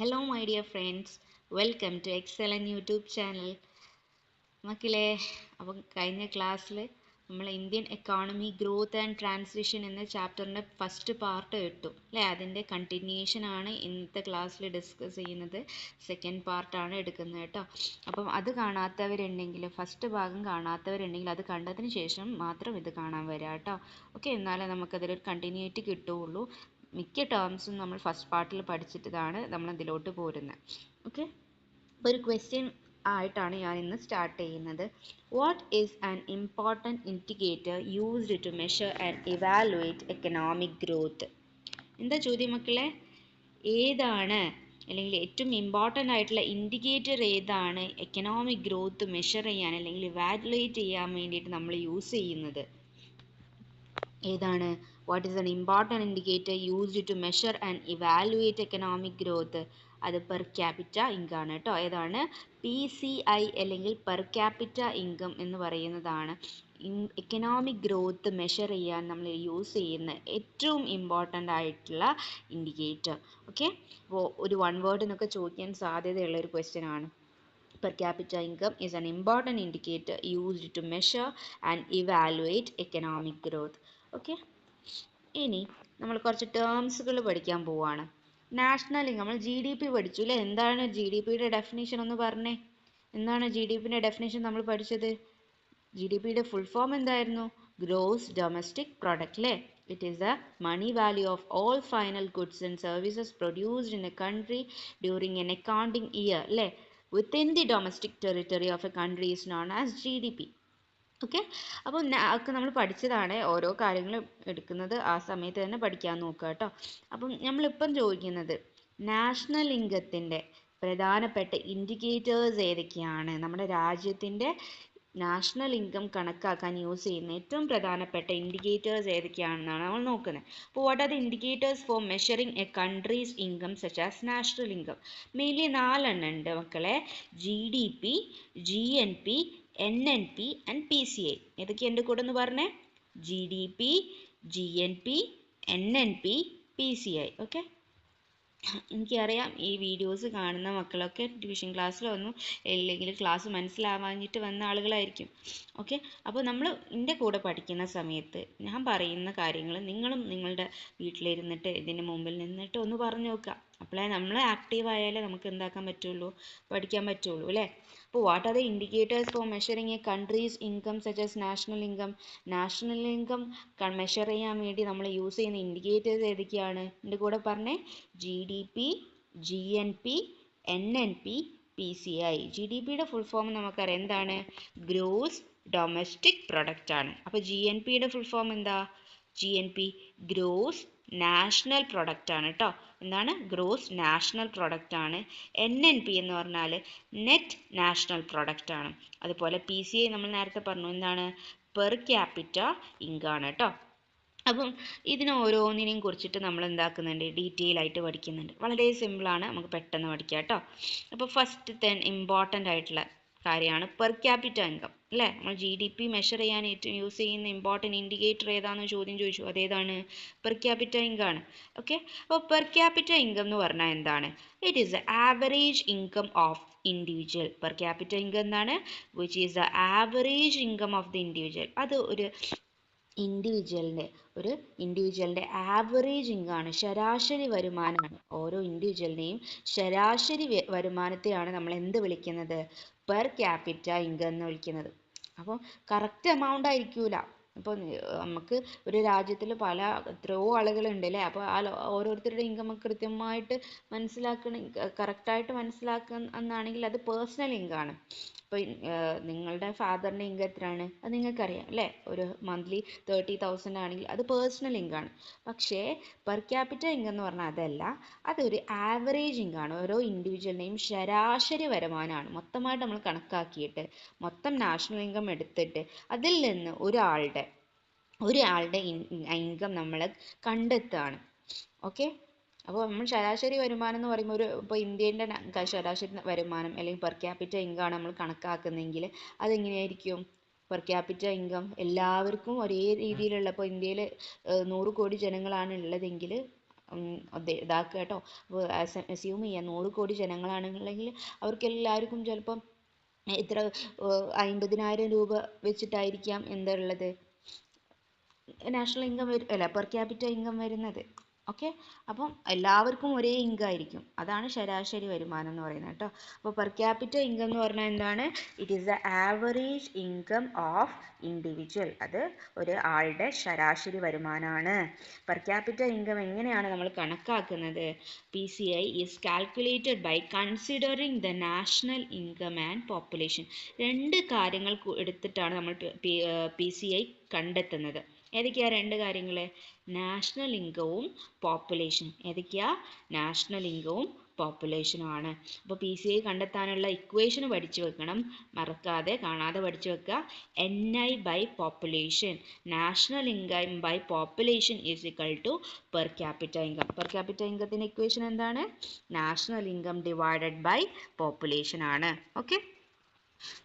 Hello my dear friends, welcome to Excellent YouTube channel. മക്കളെ, അപ്പം കഴിഞ്ഞ ക്ലാസ്സിൽ നമ്മൾ Indian economy growth and transition എന്ന ചാപ്റ്ററിൻ്റെ ഫസ്റ്റ് പാർട്ട് ഇട്ടു അല്ലേ. അതിൻ്റെ കണ്ടിന്യൂഷൻ ആണ് ഇന്നത്തെ ക്ലാസ്സിൽ ഡിസ്കസ് ചെയ്യുന്നത്. സെക്കൻഡ് പാർട്ടാണ് എടുക്കുന്നത് കേട്ടോ. അപ്പം അത് കാണാത്തവരുണ്ടെങ്കിൽ, ഫസ്റ്റ് ഭാഗം കാണാത്തവരുണ്ടെങ്കിൽ അത് കണ്ടതിന് ശേഷം മാത്രം ഇത് കാണാൻ വരിക കേട്ടോ. ഓക്കെ, എന്നാലേ നമുക്കതിലൊരു കണ്ടിന്യൂറ്റി കിട്ടുകയുള്ളൂ. മിക്ക ടേംസും നമ്മൾ ഫസ്റ്റ് പാർട്ടിൽ പഠിച്ചിട്ടതാണ് നമ്മൾ ഇതിലോട്ട് പോരുന്നത്. ഓക്കെ, അപ്പോൾ ഒരു ക്വസ്റ്റ്യൻ ആയിട്ടാണ് ഞാൻ ഇന്ന് സ്റ്റാർട്ട് ചെയ്യുന്നത്. What is an important indicator used to measure and evaluate economic growth? എന്താ ചോദ്യം മക്കളെ? ഏതാണ് അല്ലെങ്കിൽ ഏറ്റവും ഇമ്പോർട്ടൻ്റ് ആയിട്ടുള്ള ഇൻഡിക്കേറ്റർ ഏതാണ് എക്കണോമിക് ഗ്രോത്ത് മെഷർ ചെയ്യാൻ അല്ലെങ്കിൽ ഇവാലുവേറ്റ് ചെയ്യാൻ വേണ്ടിയിട്ട് നമ്മൾ യൂസ് ചെയ്യുന്നത്? ഏതാണ്? What is an important indicator used to measure and evaluate economic growth? അത് പെർ ക്യാപിറ്റ ഇൻകം ആണ് കേട്ടോ. ഏതാണ്? PCI അല്ലെങ്കിൽ പെർ ക്യാപിറ്റ ഇൻകം എന്ന് പറയുന്നതാണ് എക്കണോമിക് ഗ്രോത്ത് മെഷർ ചെയ്യാൻ നമ്മൾ യൂസ് ചെയ്യുന്ന ഏറ്റവും ഇമ്പോർട്ടൻ്റ് ആയിട്ടുള്ള ഇൻഡിക്കേറ്റർ. ഓക്കെ, അപ്പോൾ ഒരു വൺ വേർഡിനൊക്കെ ചോദിക്കാൻ സാധ്യതയുള്ള ഒരു ക്വസ്റ്റ്യൻ ആണ്. Per capita income is an important indicator used to measure and evaluate economic growth. Okay, ഇനി നമ്മൾ കുറച്ച് ടേംസുകൾ പഠിക്കാൻ പോവാണ്. നാഷണൽ ഇൻകം, നമ്മൾ GDP പഠിച്ചു അല്ലേ? എന്താണ് GDPയുടെ ഡെഫിനേഷൻ ഒന്ന് പറഞ്ഞേ. എന്താണ് GDPയുടെ ഡെഫിനേഷൻ നമ്മൾ പഠിച്ചത്? GDPയുടെ ഫുൾ ഫോം എന്തായിരുന്നു? ഗ്രോസ് ഡൊമസ്റ്റിക് പ്രൊഡക്റ്റ് അല്ലേ? It is the money value of all final goods and services produced in a country during an accounting year അല്ലേ? Within the domestic territory of a country is known as GDP. Okay, അപ്പോൾ ഒക്കെ നമ്മൾ പഠിച്ചതാണ്. ഓരോ കാര്യങ്ങളും എടുക്കുന്നത് ആ സമയത്ത് തന്നെ പഠിക്കാൻ നോക്കുക കേട്ടോ. അപ്പം നമ്മളിപ്പം ചോദിക്കുന്നത് നാഷണൽ ഇൻകത്തിൻ്റെ പ്രധാനപ്പെട്ട ഇൻഡിക്കേറ്റേഴ്സ് ഏതൊക്കെയാണ്? നമ്മുടെ രാജ്യത്തിൻ്റെ നാഷണൽ ഇൻകം കണക്കാക്കാൻ യൂസ് ചെയ്യുന്ന ഏറ്റവും പ്രധാനപ്പെട്ട ഇൻഡിക്കേറ്റേഴ്സ് ഏതൊക്കെയാണെന്നാണ് നമ്മൾ നോക്കുന്നത്. അപ്പോൾ what are the indicators for measuring A countries income such as national income? Mainly 4 ഉണ്ട് മക്കളെ. GDP, GNP, NNP and PCI. ഏതൊക്കെ എൻ്റെ കൂടെ ഒന്ന് പറഞ്ഞേ? GDP, GNP, NNP, PCI. Okay, എനിക്കറിയാം ഈ വീഡിയോസ് കാണുന്ന മക്കളൊക്കെ ട്യൂഷൻ ക്ലാസ്സിലൊന്നും അല്ലെങ്കിൽ ക്ലാസ് മനസ്സിലാവാഞ്ഞിട്ട് വന്ന ആളുകളായിരിക്കും. ഓക്കെ, അപ്പോൾ നമ്മൾ എൻ്റെ കൂടെ പഠിക്കുന്ന സമയത്ത് ഞാൻ പറയുന്ന കാര്യങ്ങൾ നിങ്ങളും നിങ്ങളുടെ വീട്ടിലിരുന്നിട്ട് ഇതിന് മുമ്പിൽ നിന്നിട്ട് ഒന്ന് പറഞ്ഞു നോക്കുക. അപ്പോഴേ നമ്മൾ ആക്റ്റീവ് ആയാലേ നമുക്ക് എന്താക്കാൻ പറ്റുള്ളൂ, പഠിക്കാൻ പറ്റുള്ളൂ അല്ലേ? അപ്പോൾ what are the indicators for measuring a countries income such as national income? National income measure ചെയ്യാൻ വേണ്ടി നമ്മൾ യൂസ് ചെയ്യുന്ന ഇൻഡിക്കേറ്റേഴ്സ് ഏതൊക്കെയാണ്? എൻ്റെ കൂടെ പറഞ്ഞേ. GDP, GNP, NNP, PCI. GDPയുടെ ഫുൾ ഫോം നമുക്കറിയാം. എന്താണ്? ഗ്രോസ് ഡൊമസ്റ്റിക് പ്രൊഡക്റ്റ് ആണ്. അപ്പോൾ GNPയുടെ ഫുൾ ഫോം എന്താ? GNP ഗ്രോസ് നാഷണൽ പ്രൊഡക്റ്റ് ആണ് കേട്ടോ. എന്താണ്? ഗ്രോസ് നാഷണൽ പ്രൊഡക്റ്റ് ആണ്. NNP എന്ന് പറഞ്ഞാൽ നെറ്റ് നാഷണൽ പ്രൊഡക്റ്റ് ആണ്. അതുപോലെ PCI നമ്മൾ നേരത്തെ പറഞ്ഞു. എന്താണ്? പെർ ക്യാപിറ്റ ഇൻകം ആണ് കേട്ടോ. അപ്പം ഇതിന് ഓരോന്നിനെയും കുറിച്ചിട്ട് നമ്മൾ എന്താക്കുന്നുണ്ട്? ഡീറ്റെയിൽ ആയിട്ട് പഠിക്കുന്നുണ്ട്. വളരെ സിമ്പിളാണ്, നമുക്ക് പെട്ടെന്ന് പഠിക്കാം കേട്ടോ. അപ്പോൾ ഫസ്റ്റ് ഇമ്പോർട്ടൻ്റ് ആയിട്ടുള്ള കാര്യമാണ് പെർ ക്യാപിറ്റ ഇൻകം അല്ലേ? നമ്മൾ GDP മെഷർ ചെയ്യാൻ ഏറ്റവും യൂസ് ചെയ്യുന്ന ഇമ്പോർട്ടൻറ്റ് ഇൻഡിക്കേറ്റർ ഏതാണെന്ന് ചോദ്യം ചോദിച്ചു. അതേതാണ്? പെർ ക്യാപിറ്റ ഇൻകം ആണ്. ഓക്കെ, അപ്പോൾ പെർ ക്യാപിറ്റ ഇൻകം എന്ന് പറഞ്ഞാൽ എന്താണ്? It is the average income of individual. Per capita income എന്താണ്? Which is the average income of the individual. അത് ഒരു ഇൻഡിവിജ്വലിൻ്റെ ആവറേജ് ഇൻകം ആണ്, ശരാശരി വരുമാനമാണ്. ഓരോ ഇൻഡിവിജ്വലിനെയും ശരാശരി വരുമാനത്തെയാണ് നമ്മൾ എന്ത് വിളിക്കുന്നത്? പെർ ക്യാപിറ്റ ഇൻകം എന്ന് വിളിക്കുന്നത്. അപ്പോൾ കറക്റ്റ് എമൗണ്ട് ആയിരിക്കൂല. അപ്പോൾ നമുക്ക് ഒരു രാജ്യത്തിൽ എത്രയോ ആളുകളുണ്ട് അല്ലേ? അപ്പോൾ ഓരോരുത്തരുടെ ഇൻകം കൃത്യമായിട്ട് കറക്റ്റായിട്ട് മനസ്സിലാക്കുകയെന്നാണെങ്കിൽ അത് പേഴ്സണൽ ഇൻകം ആണ്. ഇപ്പോൾ നിങ്ങളുടെ ഫാദറിൻ്റെ ഇൻകം എത്രയാണ്? അത് നിങ്ങൾക്കറിയാം അല്ലേ? ഒരു മന്ത്ലി 30,000 ആണെങ്കിൽ അത് പേഴ്സണൽ ഇൻകം ആണ്. പക്ഷേ പെർ ക്യാപിറ്റ ഇൻകം എന്ന് പറഞ്ഞാൽ അതല്ല, അതൊരു ആവറേജ് ഇൻകം ആണ്. ഓരോ ഇൻഡിവിജ്വലിനെയും ശരാശരി വരുമാനമാണ്. മൊത്തമായിട്ട് നമ്മൾ കണക്കാക്കിയിട്ട് മൊത്തം നാഷണൽ ഇൻകം എടുത്തിട്ട് അതിൽ നിന്ന് ഒരാളുടെ ഇൻകം നമ്മൾ കണ്ടെത്തുകയാണ്. ഓക്കെ, അപ്പോൾ നമ്മൾ ശരാശരി വരുമാനം എന്ന് പറയുമ്പോൾ ഇപ്പോൾ ഇന്ത്യൻ്റെ ശരാശരി വരുമാനം അല്ലെങ്കിൽ പെർ ക്യാപിറ്റ ഇൻകം ആണ് നമ്മൾ കണക്കാക്കുന്നതെങ്കിൽ അതെങ്ങനെയായിരിക്കും? പെർ ക്യാപിറ്റ ഇൻകം എല്ലാവർക്കും ഒരേ രീതിയിലുള്ള, ഇപ്പോൾ ഇന്ത്യയിൽ 100 കോടി ജനങ്ങളാണ് ഉള്ളതെങ്കിൽ ഇതാക്കുക കേട്ടോ. അസ്യൂം ചെയ്യാം 100 കോടി ജനങ്ങളാണെന്നുണ്ടെങ്കിൽ അവർക്ക് എല്ലാവർക്കും ചിലപ്പം ഇത്ര 50,000 രൂപ വെച്ചിട്ടായിരിക്കാം എന്തുള്ളത് നാഷണൽ ഇൻകം അല്ല പെർ ക്യാപിറ്റ ഇൻകം വരുന്നത്. ഓക്കെ, അപ്പം എല്ലാവർക്കും ഒരേ ഇൻകം ആയിരിക്കും. അതാണ് ശരാശരി വരുമാനം എന്ന് പറയുന്നത് കേട്ടോ. അപ്പോൾ പെർ ക്യാപിറ്റ ഇൻകം എന്ന് പറഞ്ഞാൽ എന്താണ്? It is the average income of individual. അത് ഒരു ആളുടെ ശരാശരി വരുമാനമാണ്. പെർ ക്യാപിറ്റ ഇൻകം എങ്ങനെയാണ് നമ്മൾ കണക്കാക്കുന്നത്? PCI is calculated by considering the national income and population. രണ്ട് കാര്യങ്ങൾ എടുത്തിട്ടാണ് നമ്മൾ PCI കണ്ടെത്തുന്നത്. ഏതൊക്കെയാ രണ്ട് കാര്യങ്ങൾ? നാഷണൽ ഇൻകവും പോപ്പുലേഷനും. ഏതൊക്കെയാ? നാഷണൽ ഇൻകവും പോപ്പുലേഷനും ആണ്. അപ്പോൾ PCI കണ്ടെത്താനുള്ള ഇക്വേഷൻ പഠിച്ചു വെക്കണം, മറക്കാതെ കാണാതെ പഠിച്ചു വെക്കുക. NI by population, national income by population is equal to per capita income. Per capita ഇൻകത്തിൻ്റെ ഇക്വേഷൻ എന്താണ്? National income divided by population ആണ്. Okay.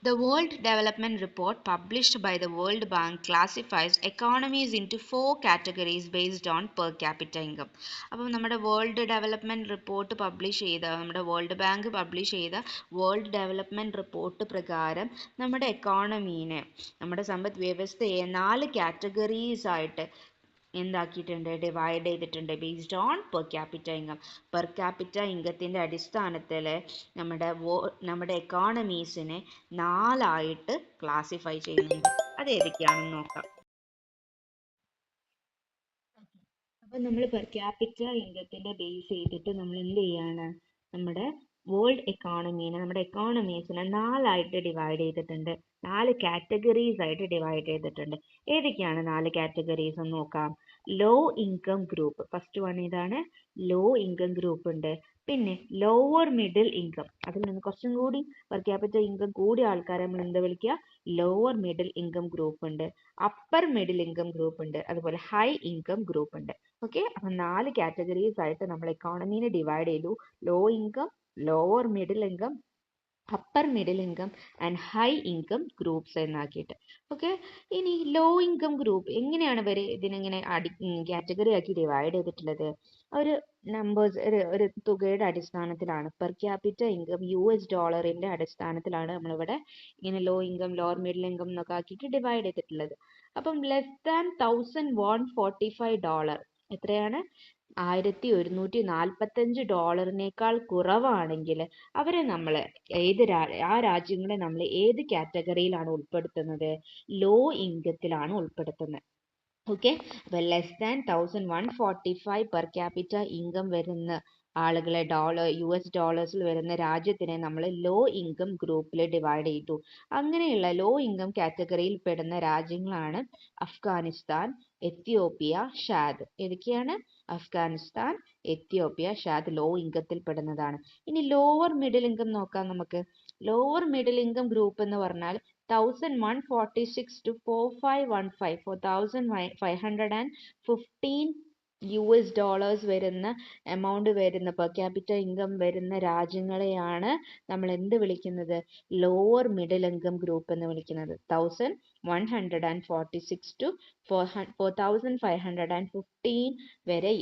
The World Development Report published by the World Bank classifies economies into 4 categories based on per capita income. അപ്പോൾ നമ്മുടെ world development report publish ചെയ്ത, നമ്മുടെ world bank publish ചെയ്ത world development report പ്രകാരം നമ്മുടെ എക്കോണമീനെ, നമ്മുടെ സമ്പദ് വ്യവസ്ഥയെ 4 കാറ്റഗറീസ് ആയിട്ട് എന്താക്കിയിട്ടുണ്ട്? ഡിവൈഡ് ചെയ്തിട്ടുണ്ട് based on per capita income. Per capita ഇൻകത്തിൻ്റെ അടിസ്ഥാനത്തിൽ നമ്മുടെ എക്കോണമീസിനെ 4 ക്ലാസിഫൈ ചെയ്യുന്നുണ്ട്. അത് ഏതൊക്കെയാണെന്ന് നോക്കാം. അപ്പം നമ്മൾ പെർ ക്യാപിറ്റ ഇൻകത്തിൻ്റെ ബേസ് ചെയ്തിട്ട് നമ്മൾ എന്ത് ചെയ്യാണ്? നമ്മുടെ വേൾഡ് എക്കോണമീനെ, നമ്മുടെ എക്കോണമീസിനെ 4 ഡിവൈഡ് ചെയ്തിട്ടുണ്ട്. 4 കാറ്റഗറീസ് ആയിട്ട് ഡിവൈഡ് ചെയ്തിട്ടുണ്ട്. ഏതൊക്കെയാണ് 4 കാറ്റഗറീസ് എന്ന് നോക്കാം. Low income group, first one ഇതാണ്. ലോ ഇൻകം ഗ്രൂപ്പ് ഉണ്ട്. പിന്നെ ലോവർ മിഡിൽ ഇൻകം, അതിൽ നിന്ന് കുറച്ചും കൂടി പെർ ക്യാപിറ്റ ഇൻകം കൂടിയ ആൾക്കാരെ നമ്മൾ എന്താ വിളിക്കുക? ലോവർ മിഡിൽ ഇൻകം ഗ്രൂപ്പ് ഉണ്ട്. അപ്പർ മിഡിൽ ഇൻകം ഗ്രൂപ്പ് ഉണ്ട്. അതുപോലെ ഹൈ ഇൻകം ഗ്രൂപ്പ് ഉണ്ട്. ഓക്കെ, അപ്പം 4 കാറ്റഗറീസ് ആയിട്ട് നമ്മൾ എക്കോണമീനെ ഡിവൈഡ് ചെയ്തു. Low income, lower middle income, upper middle income and high income groups എന്നാക്കിയിട്ട്. ഓക്കെ, ഇനി ലോ ഇൻകം ഗ്രൂപ്പ് എങ്ങനെയാണ് ഇതിനെങ്ങനെ കാറ്റഗറി ആക്കി ഡിവൈഡ് ചെയ്തിട്ടുള്ളത്? ഒരു നമ്പേഴ്സ്, ഒരു തുകയുടെ അടിസ്ഥാനത്തിലാണ്. പെർ ക്യാപിറ്റ ഇൻകം $ന്റെ അടിസ്ഥാനത്തിലാണ് നമ്മളിവിടെ ഇങ്ങനെ low income, lower middle income എന്നൊക്കെ ആക്കിയിട്ട് ഡിവൈഡ് ചെയ്തിട്ടുള്ളത്. അപ്പം ലെസ് ദാൻ $1,145, എത്രയാണ്? $1,145 കുറവാണെങ്കിൽ അവരെ നമ്മൾ ആ രാജ്യങ്ങളെ നമ്മൾ ഏത് കാറ്റഗറിയിലാണ് ഉൾപ്പെടുത്തുന്നത്? ലോ ഇൻകത്തിലാണ് ഉൾപ്പെടുത്തുന്നത്. ഓക്കെ, അപ്പോൾ less than 1,145 per capita income വരുന്ന ആളുകളെ US ഡോളേഴ്സിൽ വരുന്ന രാജ്യത്തിനെ നമ്മൾ ലോ ഇൻകം ഗ്രൂപ്പിൽ ഡിവൈഡ് ചെയ്തു. അങ്ങനെയുള്ള ലോ ഇൻകം കാറ്റഗറിയിൽ പെടുന്ന രാജ്യങ്ങളാണ് അഫ്ഗാനിസ്ഥാൻ, എത്യോപ്യ, ഷാദ്. ഏതൊക്കെയാണ്? അഫ്ഗാനിസ്ഥാൻ, എത്യോപ്യ, ഷാദ് ലോ ഇൻകത്തിൽ പെടുന്നതാണ്. ഇനി ലോവർ മിഡിൽ ഇൻകം നോക്കാം നമുക്ക്. ലോവർ മിഡിൽ ഇൻകം ഗ്രൂപ്പ് എന്ന് പറഞ്ഞാൽ 1,146 to 4,515, 4,515 US ഡോളേഴ്സ് വരുന്ന എമൗണ്ട് വരുന്ന പെർ ക്യാപിറ്റ ഇൻകം വരുന്ന രാജ്യങ്ങളെയാണ് നമ്മൾ എന്ത് വിളിക്കുന്നത്? ലോവർ മിഡിൽ ഇൻകം ഗ്രൂപ്പ് എന്ന് വിളിക്കുന്നത്. 1,146 to 4,515 വരെ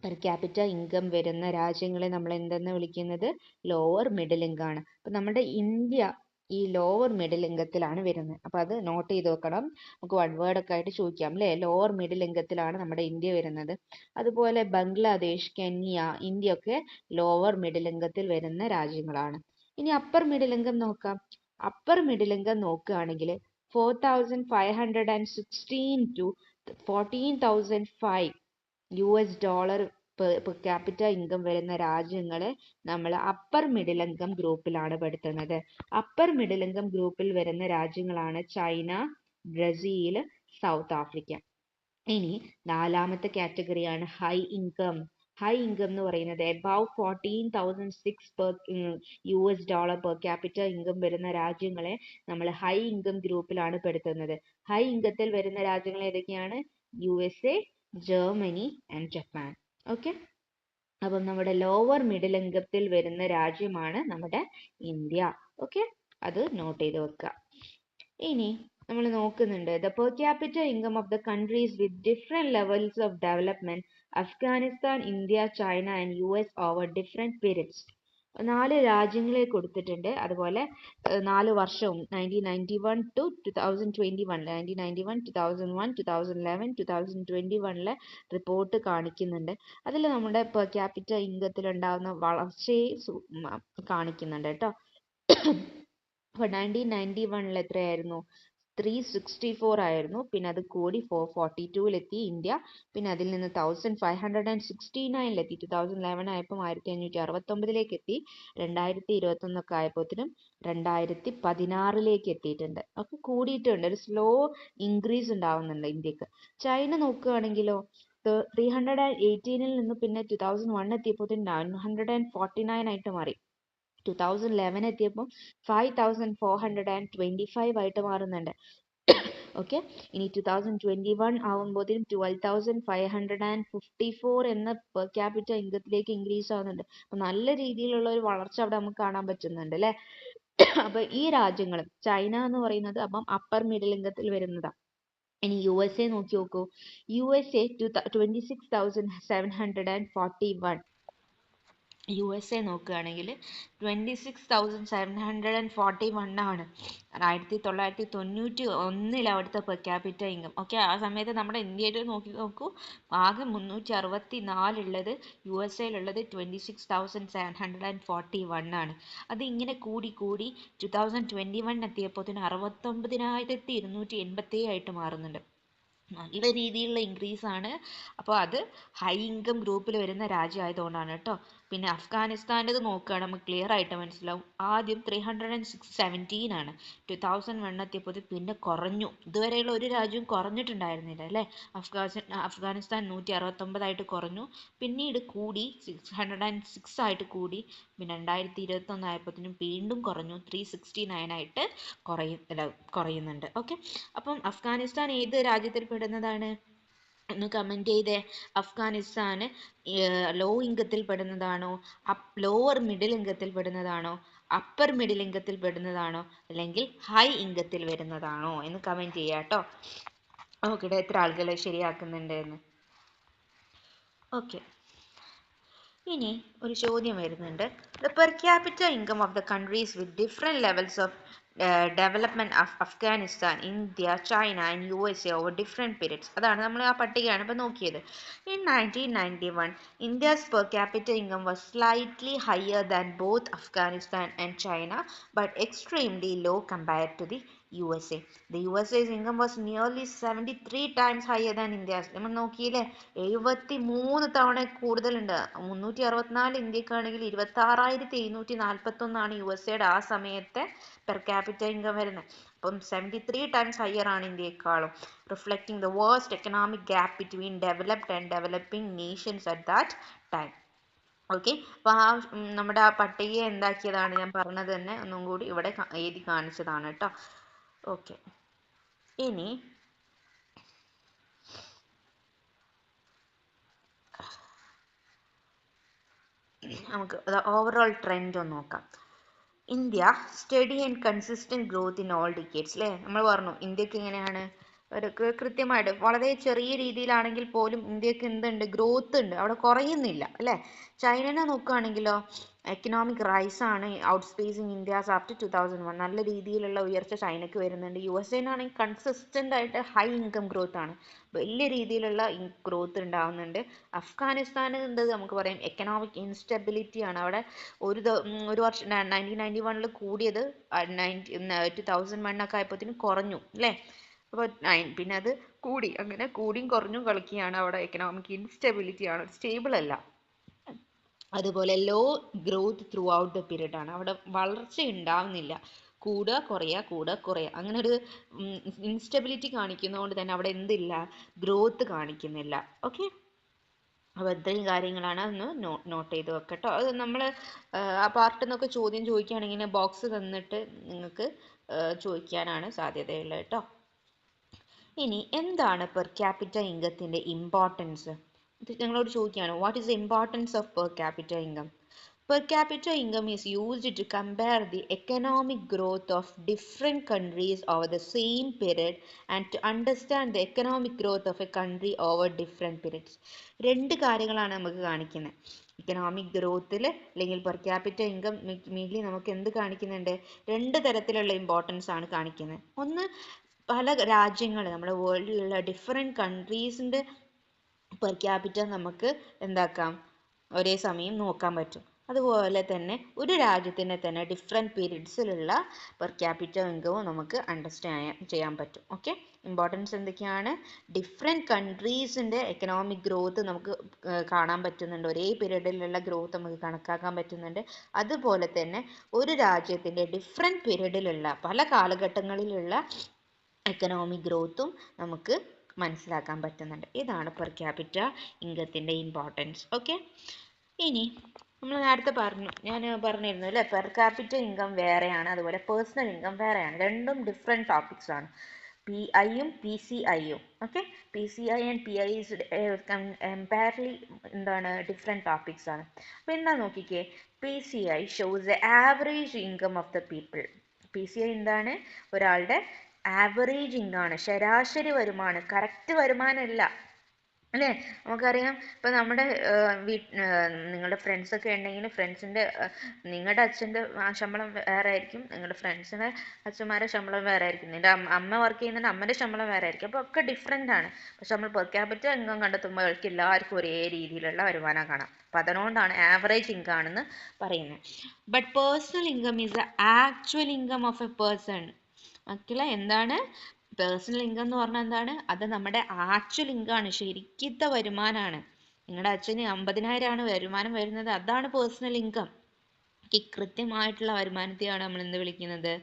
പെർ ക്യാപിറ്റ ഇൻകം വരുന്ന രാജ്യങ്ങളെ നമ്മൾ എന്തെന്ന് വിളിക്കുന്നത്? ലോവർ മിഡിൽ ഇൻകം ആണ്. അപ്പം നമ്മുടെ ഇന്ത്യ ഈ ലോവർ മിഡിൽ ഇൻകത്തിലാണ് വരുന്നത്. അപ്പോൾ അത് നോട്ട് ചെയ്ത് വെക്കണം. നമുക്ക് വൺ വേർഡ് ഒക്കെ ആയിട്ട് ചോദിക്കാം അല്ലേ? ലോവർ മിഡിൽ ഇൻകത്തിലാണ് നമ്മുടെ ഇന്ത്യ വരുന്നത്. അതുപോലെ ബംഗ്ലാദേശ്, കെന്യ, ഇന്ത്യ ഒക്കെ ലോവർ മിഡിൽ ഇൻകത്തിൽ വരുന്ന രാജ്യങ്ങളാണ്. ഇനി അപ്പർ മിഡിൽ ഇൻകം നോക്കാം. അപ്പർ മിഡിൽ ഇൻകം നോക്കുകയാണെങ്കിൽ 4,516 to 14,005 US dollar per capita income വരുന്ന രാജ്യങ്ങളെ നമ്മൾ അപ്പർ മിഡിൽ ഇൻകം ഗ്രൂപ്പിലാണ് പെടുത്തുന്നത്. അപ്പർ മിഡിൽ ഇൻകം ഗ്രൂപ്പിൽ വരുന്ന രാജ്യങ്ങളാണ് ചൈന, ബ്രസീൽ, സൗത്ത് ആഫ്രിക്ക. ഇനി നാലാമത്തെ കാറ്റഗറിയാണ് ഹൈ ഇൻകം. ഹൈ ഇൻകം എന്ന് പറയുന്നത് above 14,006 US dollar per capita income വരുന്ന രാജ്യങ്ങളെ നമ്മൾ ഹൈ ഇൻകം ഗ്രൂപ്പിലാണ് പെടുത്തുന്നത്. ഹൈ ഇൻകത്തിൽ വരുന്ന രാജ്യങ്ങൾ ഏതൊക്കെയാണ്? USA, Germany and Japan. Okay, അപ്പം നമ്മുടെ ലോവർ മിഡിൽ ഇൻകത്തിൽ വരുന്ന രാജ്യമാണ് നമ്മുടെ ഇന്ത്യ. ഓക്കെ, അത് നോട്ട് ചെയ്ത് വെക്കുക. ഇനി നമ്മൾ നോക്കുന്നുണ്ട്. The per capita income of the countries with different levels of development Afghanistan, India, China and US over different periods. 4 രാജ്യങ്ങളെ കൊടുത്തിട്ടുണ്ട്. അതുപോലെ 4 വർഷവും 1991 to 2021, 1991, 2001, 2011, 2021 റിപ്പോർട്ട് കാണിക്കുന്നുണ്ട്. അതിൽ നമ്മുടെ പെർ ക്യാപിറ്റ ഇൻകത്തിൽ ഉണ്ടാകുന്ന വളർച്ചയെ കാണിക്കുന്നുണ്ട് കേട്ടോ. അപ്പോൾ 1991 എത്രയായിരുന്നു? 364 ആയിരുന്നു. പിന്നെ അത് കൂടി 442 ഇന്ത്യ. പിന്നെ അതിൽ നിന്ന് 1569 എത്തി. 2011 ആയപ്പോൾ 1569 എത്തി. 2021 ആയപ്പോഴത്തേനും 2016 എത്തിയിട്ടുണ്ട്. അപ്പോൾ കൂടിയിട്ടുണ്ട്. ഒരു സ്ലോ ഇൻക്രീസ് ഉണ്ടാവുന്നുണ്ട് ഇന്ത്യക്ക്. ചൈന നോക്കുകയാണെങ്കിലോ 318 നിന്ന് പിന്നെ 2001 എത്തിയപ്പോൾ 949 ആയിട്ട് മാറി. 2011 എത്തിയപ്പോൾ 5425 ആയിട്ട് മാറുന്നുണ്ട്. ഓക്കെ, ഇനി 2021 ആവുമ്പോഴത്തേനും 12,554 എന്ന പെർ ക്യാപിറ്റ ഇൻകത്തിലേക്ക് ഇൻക്രീസ് ആവുന്നുണ്ട്. അപ്പൊ നല്ല രീതിയിലുള്ള ഒരു വളർച്ച അവിടെ നമുക്ക് കാണാൻ പറ്റുന്നുണ്ട് അല്ലെ. അപ്പൊ ഈ രാജ്യങ്ങൾ, ചൈന എന്ന് പറയുന്നത് അപ്പം അപ്പർ മിഡിൽ ഇൻകത്തിൽ വരുന്നതാണ്. ഇനി USA നോക്കി നോക്കൂ. USA 26,741. USA നോക്കുകയാണെങ്കിൽ 26,741 ആണ്. 1991 അവിടുത്തെ പെർ ക്യാപിറ്റ ഇൻകം. ഓക്കെ, ആ സമയത്ത് നമ്മുടെ ഇന്ത്യയിൽ നോക്കൂ, ആകെ 364 ഉള്ളത് USA-യിലുള്ളത് 26,741 ആണ്. അത് ഇങ്ങനെ കൂടി 2021 എത്തിയപ്പോൾ 69,287 ആയിട്ട് മാറുന്നുണ്ട്. നല്ല രീതിയിലുള്ള ഇൻക്രീസ് ആണ്. അപ്പോൾ അത് ഹൈ ഇൻകം ഗ്രൂപ്പിൽ വരുന്ന രാജ്യമായതുകൊണ്ടാണ് കേട്ടോ. പിന്നെ അഫ്ഗാനിസ്ഥാൻ്റെത് നോക്കുകയാണ് നമുക്ക് ക്ലിയർ ആയിട്ട് മനസ്സിലാവും. ആദ്യം 317 ആണ്. 2001 എത്തിയപ്പോൾ പിന്നെ കുറഞ്ഞു. ഇതുവരെയുള്ള ഒരു രാജ്യവും കുറഞ്ഞിട്ടുണ്ടായിരുന്നില്ല അല്ലേ. അഫ്ഗാനിസ്ഥാൻ 169 ആയിട്ട് കുറഞ്ഞു. പിന്നീട് കൂടി 606 ആയിട്ട് കൂടി. പിന്നെ 2021 ആയപ്പോഴത്തേനും വീണ്ടും കുറഞ്ഞു. 369 ആയിട്ട് കുറയുന്നുണ്ട്. ഓക്കെ, അപ്പം അഫ്ഗാനിസ്ഥാൻ ഏത് രാജ്യത്തിൽ പെടുന്നതാണ്? ഒന്ന് കമന്റ് ചെയ്തേ. അഫ്ഗാനിസ്ഥാന് ലോ ഇൻകത്തിൽ പെടുന്നതാണോ, ലോവർ മിഡിൽ ഇൻകത്തിൽ പെടുന്നതാണോ, അപ്പർ മിഡിൽ ഇൻകത്തിൽ പെടുന്നതാണോ, അല്ലെങ്കിൽ ഹൈ ഇൻകത്തിൽ വരുന്നതാണോ എന്ന് കമന്റ് ചെയ്യാട്ടോ. നോക്കട്ടെ എത്ര ആളുകൾ ശരിയാക്കുന്നുണ്ട് എന്ന്. ഓക്കെ, ഇനി ഒരു ചോദ്യം വരുന്നുണ്ട്. The per capita income of the countries with different levels of development of Afghanistan, India, China and USA over different periods. അതാണ് നമ്മൾ ആ പട്ടികയാണ് ഇപ്പോൾ നോക്കിയത്. In 1991 India's per capita income was slightly higher than both Afghanistan and China but extremely low compared to the USA. The USA's income was nearly 73 times higher than India's. നമ്മൾ നോക്കിയില്ലേ, 73 തവണ കൂടുതലുണ്ട്. 364 ഇന്ത്യക്കാണെങ്കിൽ 26,741 USA-യുടെ ആ സമയത്തെ പെർ ക്യാപിറ്റ ഇൻകം വരുന്നത്. അപ്പം 73 times higher ആണ് ഇന്ത്യയെക്കാളും. Reflecting the worst economic gap between developed and developing nations at that time. Okay, അപ്പൊ നമ്മുടെ ആ പട്ടിക എന്താക്കിയതാണ് ഞാൻ പറഞ്ഞത് തന്നെ ഒന്നും കൂടി ഇവിടെ എഴുതി കാണിച്ചതാണ് കേട്ടോ. ഓക്കെ, ഇനി നമുക്ക് ഓവറോൾ ട്രെൻഡ് ഒന്ന് നോക്കാം. India study and consistent growth in all decades അല്ലേ. നമ്മൾ പറഞ്ഞു ഇന്ത്യക്ക് ഇങ്ങനെയാണ് ഒരു കൃത്യമായിട്ട് വളരെ ചെറിയ രീതിയിലാണെങ്കിൽ പോലും ഇന്ത്യക്ക് എന്തുണ്ട്, ഗ്രോത്ത് ഉണ്ട്, അവിടെ കുറയുന്നില്ല അല്ലേ. ചൈനനെ നോക്കുകയാണെങ്കിലോ എക്കണോമിക് റൈസ് ആണ് ഔട്ട് സ്പേസിങ് ഇന്ത്യാസ് ആഫ്റ്റർ 2001. നല്ല രീതിയിലുള്ള ഉയർച്ച ചൈനക്ക് വരുന്നുണ്ട്. USA-നാണെങ്കിൽ കൺസിസ്റ്റന്റ് ആയിട്ട് ഹൈ ഇൻകം ഗ്രോത്ത് ആണ്, വലിയ രീതിയിലുള്ള ഗ്രോത്ത് ഉണ്ടാവുന്നുണ്ട്. അഫ്ഗാനിസ്ഥാന് എന്തത് നമുക്ക് പറയാം എക്കണോമിക് ഇൻസ്റ്റബിലിറ്റി ആണ്. അവിടെ ഒരു വർഷം 1991 കൂടിയത് 2001 ഒക്കെ ആയപ്പോഴത്തേനും കുറഞ്ഞു അല്ലേ. അപ്പോൾ പിന്നെ അത് കൂടി, അങ്ങനെ കൂടിയും കുറഞ്ഞും കളിക്കുകയാണ്. അവിടെ എക്കണോമിക് ഇൻസ്റ്റബിലിറ്റി ആണ്, സ്റ്റേബിൾ അല്ല. അതുപോലെ low growth throughout the period ആണ്, അവിടെ വളർച്ച ഉണ്ടാവുന്നില്ല, കൂടുക കുറയുക അങ്ങനെ ഒരു ഇൻസ്റ്റബിലിറ്റി കാണിക്കുന്നതുകൊണ്ട് തന്നെ അവിടെ എന്തില്ല, ഗ്രോത്ത് കാണിക്കുന്നില്ല. ഓക്കെ, അപ്പോൾ ഇത്രയും കാര്യങ്ങളാണ്, ഒന്ന് നോട്ട് ചെയ്ത് വെക്കട്ടോ. അത് നമ്മൾ ആ പാർട്ടിൽ നിന്നൊക്കെ ചോദ്യം ചോദിക്കുകയാണെങ്കിൽ ബോക്സ് തന്നിട്ട് നിങ്ങൾക്ക് ചോദിക്കാനാണ് സാധ്യതയുള്ളത് കേട്ടോ. ഇനി എന്താണ് പെർ ക്യാപിറ്റ ഇൻകത്തിൻ്റെ ഇമ്പോർട്ടൻസ്? ഞങ്ങളോട് ചോദിക്കുകയാണ്, what is the importance of per capita income? Per capita income is used to compare the economic growth of different countries over the same period and to understand the economic growth of a country over different periods. രണ്ട് കാര്യങ്ങളാണ് നമുക്ക് കാണിക്കുന്നത്. Economic ഗ്രോത്തിൽ അല്ലെങ്കിൽ per capita income മീൻലി നമുക്ക് എന്ത് കാണിക്കുന്നുണ്ട്? രണ്ട് തരത്തിലുള്ള ഇമ്പോർട്ടൻസ് ആണ് കാണിക്കുന്നത്. ഒന്ന്, പല രാജ്യങ്ങൾ നമ്മുടെ വേൾഡിലുള്ള ഡിഫറെൻറ്റ് കൺട്രീസിൻ്റെ പെർ ക്യാപിറ്റ നമുക്ക് എന്താക്കാം, ഒരേ സമയം നോക്കാൻ പറ്റും. അതുപോലെ തന്നെ ഒരു രാജ്യത്തിൻ്റെ തന്നെ ഡിഫറെൻറ്റ് പീരീഡ്സിലുള്ള പെർ ക്യാപിറ്റ ഇൻകവും നമുക്ക് അണ്ടർസ്റ്റാൻഡ് ചെയ്യാൻ പറ്റും. ഓക്കെ, ഇമ്പോർട്ടൻസ് എന്തൊക്കെയാണ്? ഡിഫറെൻറ്റ് കൺട്രീസിൻ്റെ എക്കണോമിക് ഗ്രോത്ത് നമുക്ക് കാണാൻ പറ്റുന്നുണ്ട്, ഒരേ പീരീഡിലുള്ള ഗ്രോത്ത് നമുക്ക് കണക്കാക്കാൻ പറ്റുന്നുണ്ട്. അതുപോലെ തന്നെ ഒരു രാജ്യത്തിൻ്റെ ഡിഫറെൻറ്റ് പീരീഡിലുള്ള പല കാലഘട്ടങ്ങളിലുള്ള എക്കണോമിക് ഗ്രോത്തും നമുക്ക് മനസ്സിലാക്കാൻ പറ്റുന്നുണ്ട്. ഇതാണ് പെർ ക്യാപിറ്റ ഇൻകത്തിൻ്റെ ഇമ്പോർട്ടൻസ്. ഓക്കെ, ഇനി നമ്മൾ നേരത്തെ ഞാൻ പറഞ്ഞിരുന്നു അല്ലേ, പെർ ക്യാപിറ്റ ഇൻകം വേറെയാണ്, അതുപോലെ പേഴ്സണൽ ഇൻകം വേറെയാണ്. രണ്ടും ഡിഫറെൻറ്റ് ടോപ്പിക്സ് ആണ്, പി ഐയും പി സി ഐയും. Okay, P C I and P I is empirically എന്താണ്, ഡിഫറെൻറ്റ് ടോപ്പിക്സ് ആണ്. അപ്പോൾ എന്താ നോക്കിക്കേ, P C I shows the average income of the people. P C I എന്താണ്? ഒരാളുടെ ആവറേജ് ഇൻകം ആണ്, ശരാശരി വരുമാനം, കറക്റ്റ് വരുമാനമല്ല അല്ലേ. നമുക്കറിയാം, ഇപ്പം നമ്മുടെ നിങ്ങളുടെ ഫ്രണ്ട്സൊക്കെ ഉണ്ടെങ്കിൽ ഫ്രണ്ട്സിൻ്റെ നിങ്ങളുടെ അച്ഛൻ്റെ ശമ്പളം വേറെ ആയിരിക്കും, നിങ്ങളുടെ ഫ്രണ്ട്സിൻ്റെ അച്ഛന്മാരുടെ ശമ്പളം വേറെ ആയിരിക്കും, നിൻ്റെ അമ്മ വർക്ക് ചെയ്യുന്നതിൻ്റെ അമ്മൻ്റെ ശമ്പളം വേറെ ആയിരിക്കും. അപ്പോൾ ഒക്കെ ഡിഫറെൻ്റ് ആണ്. പക്ഷെ നമ്മൾ പെർ ക്യാപിറ്റ ഇൻകം കണ്ടെത്തുമ്പോൾ അവർക്ക് എല്ലാവർക്കും ഒരേ രീതിയിലുള്ള വരുമാനം കാണാം. അപ്പം അതുകൊണ്ടാണ് ആവറേജ് ഇൻകം ആണെന്ന് പറയുന്നത്. But personal income is the actual income of a person. മക്കളെ, എന്താണ് പേഴ്സണൽ ഇൻകം എന്ന് പറഞ്ഞാൽ? എന്താണ് അത്? നമ്മുടെ ആക്ച്വൽ ഇൻകം ആണ്, ശരിക്കത്തെ വരുമാനമാണ്. നിങ്ങളുടെ അച്ഛന് 50,000 ആണ് വരുമാനം വരുന്നത്, അതാണ് പേഴ്സണൽ ഇൻകം. കൃത്യമായിട്ടുള്ള വരുമാനത്തെയാണ് നമ്മൾ എന്ത് വിളിക്കുന്നത്?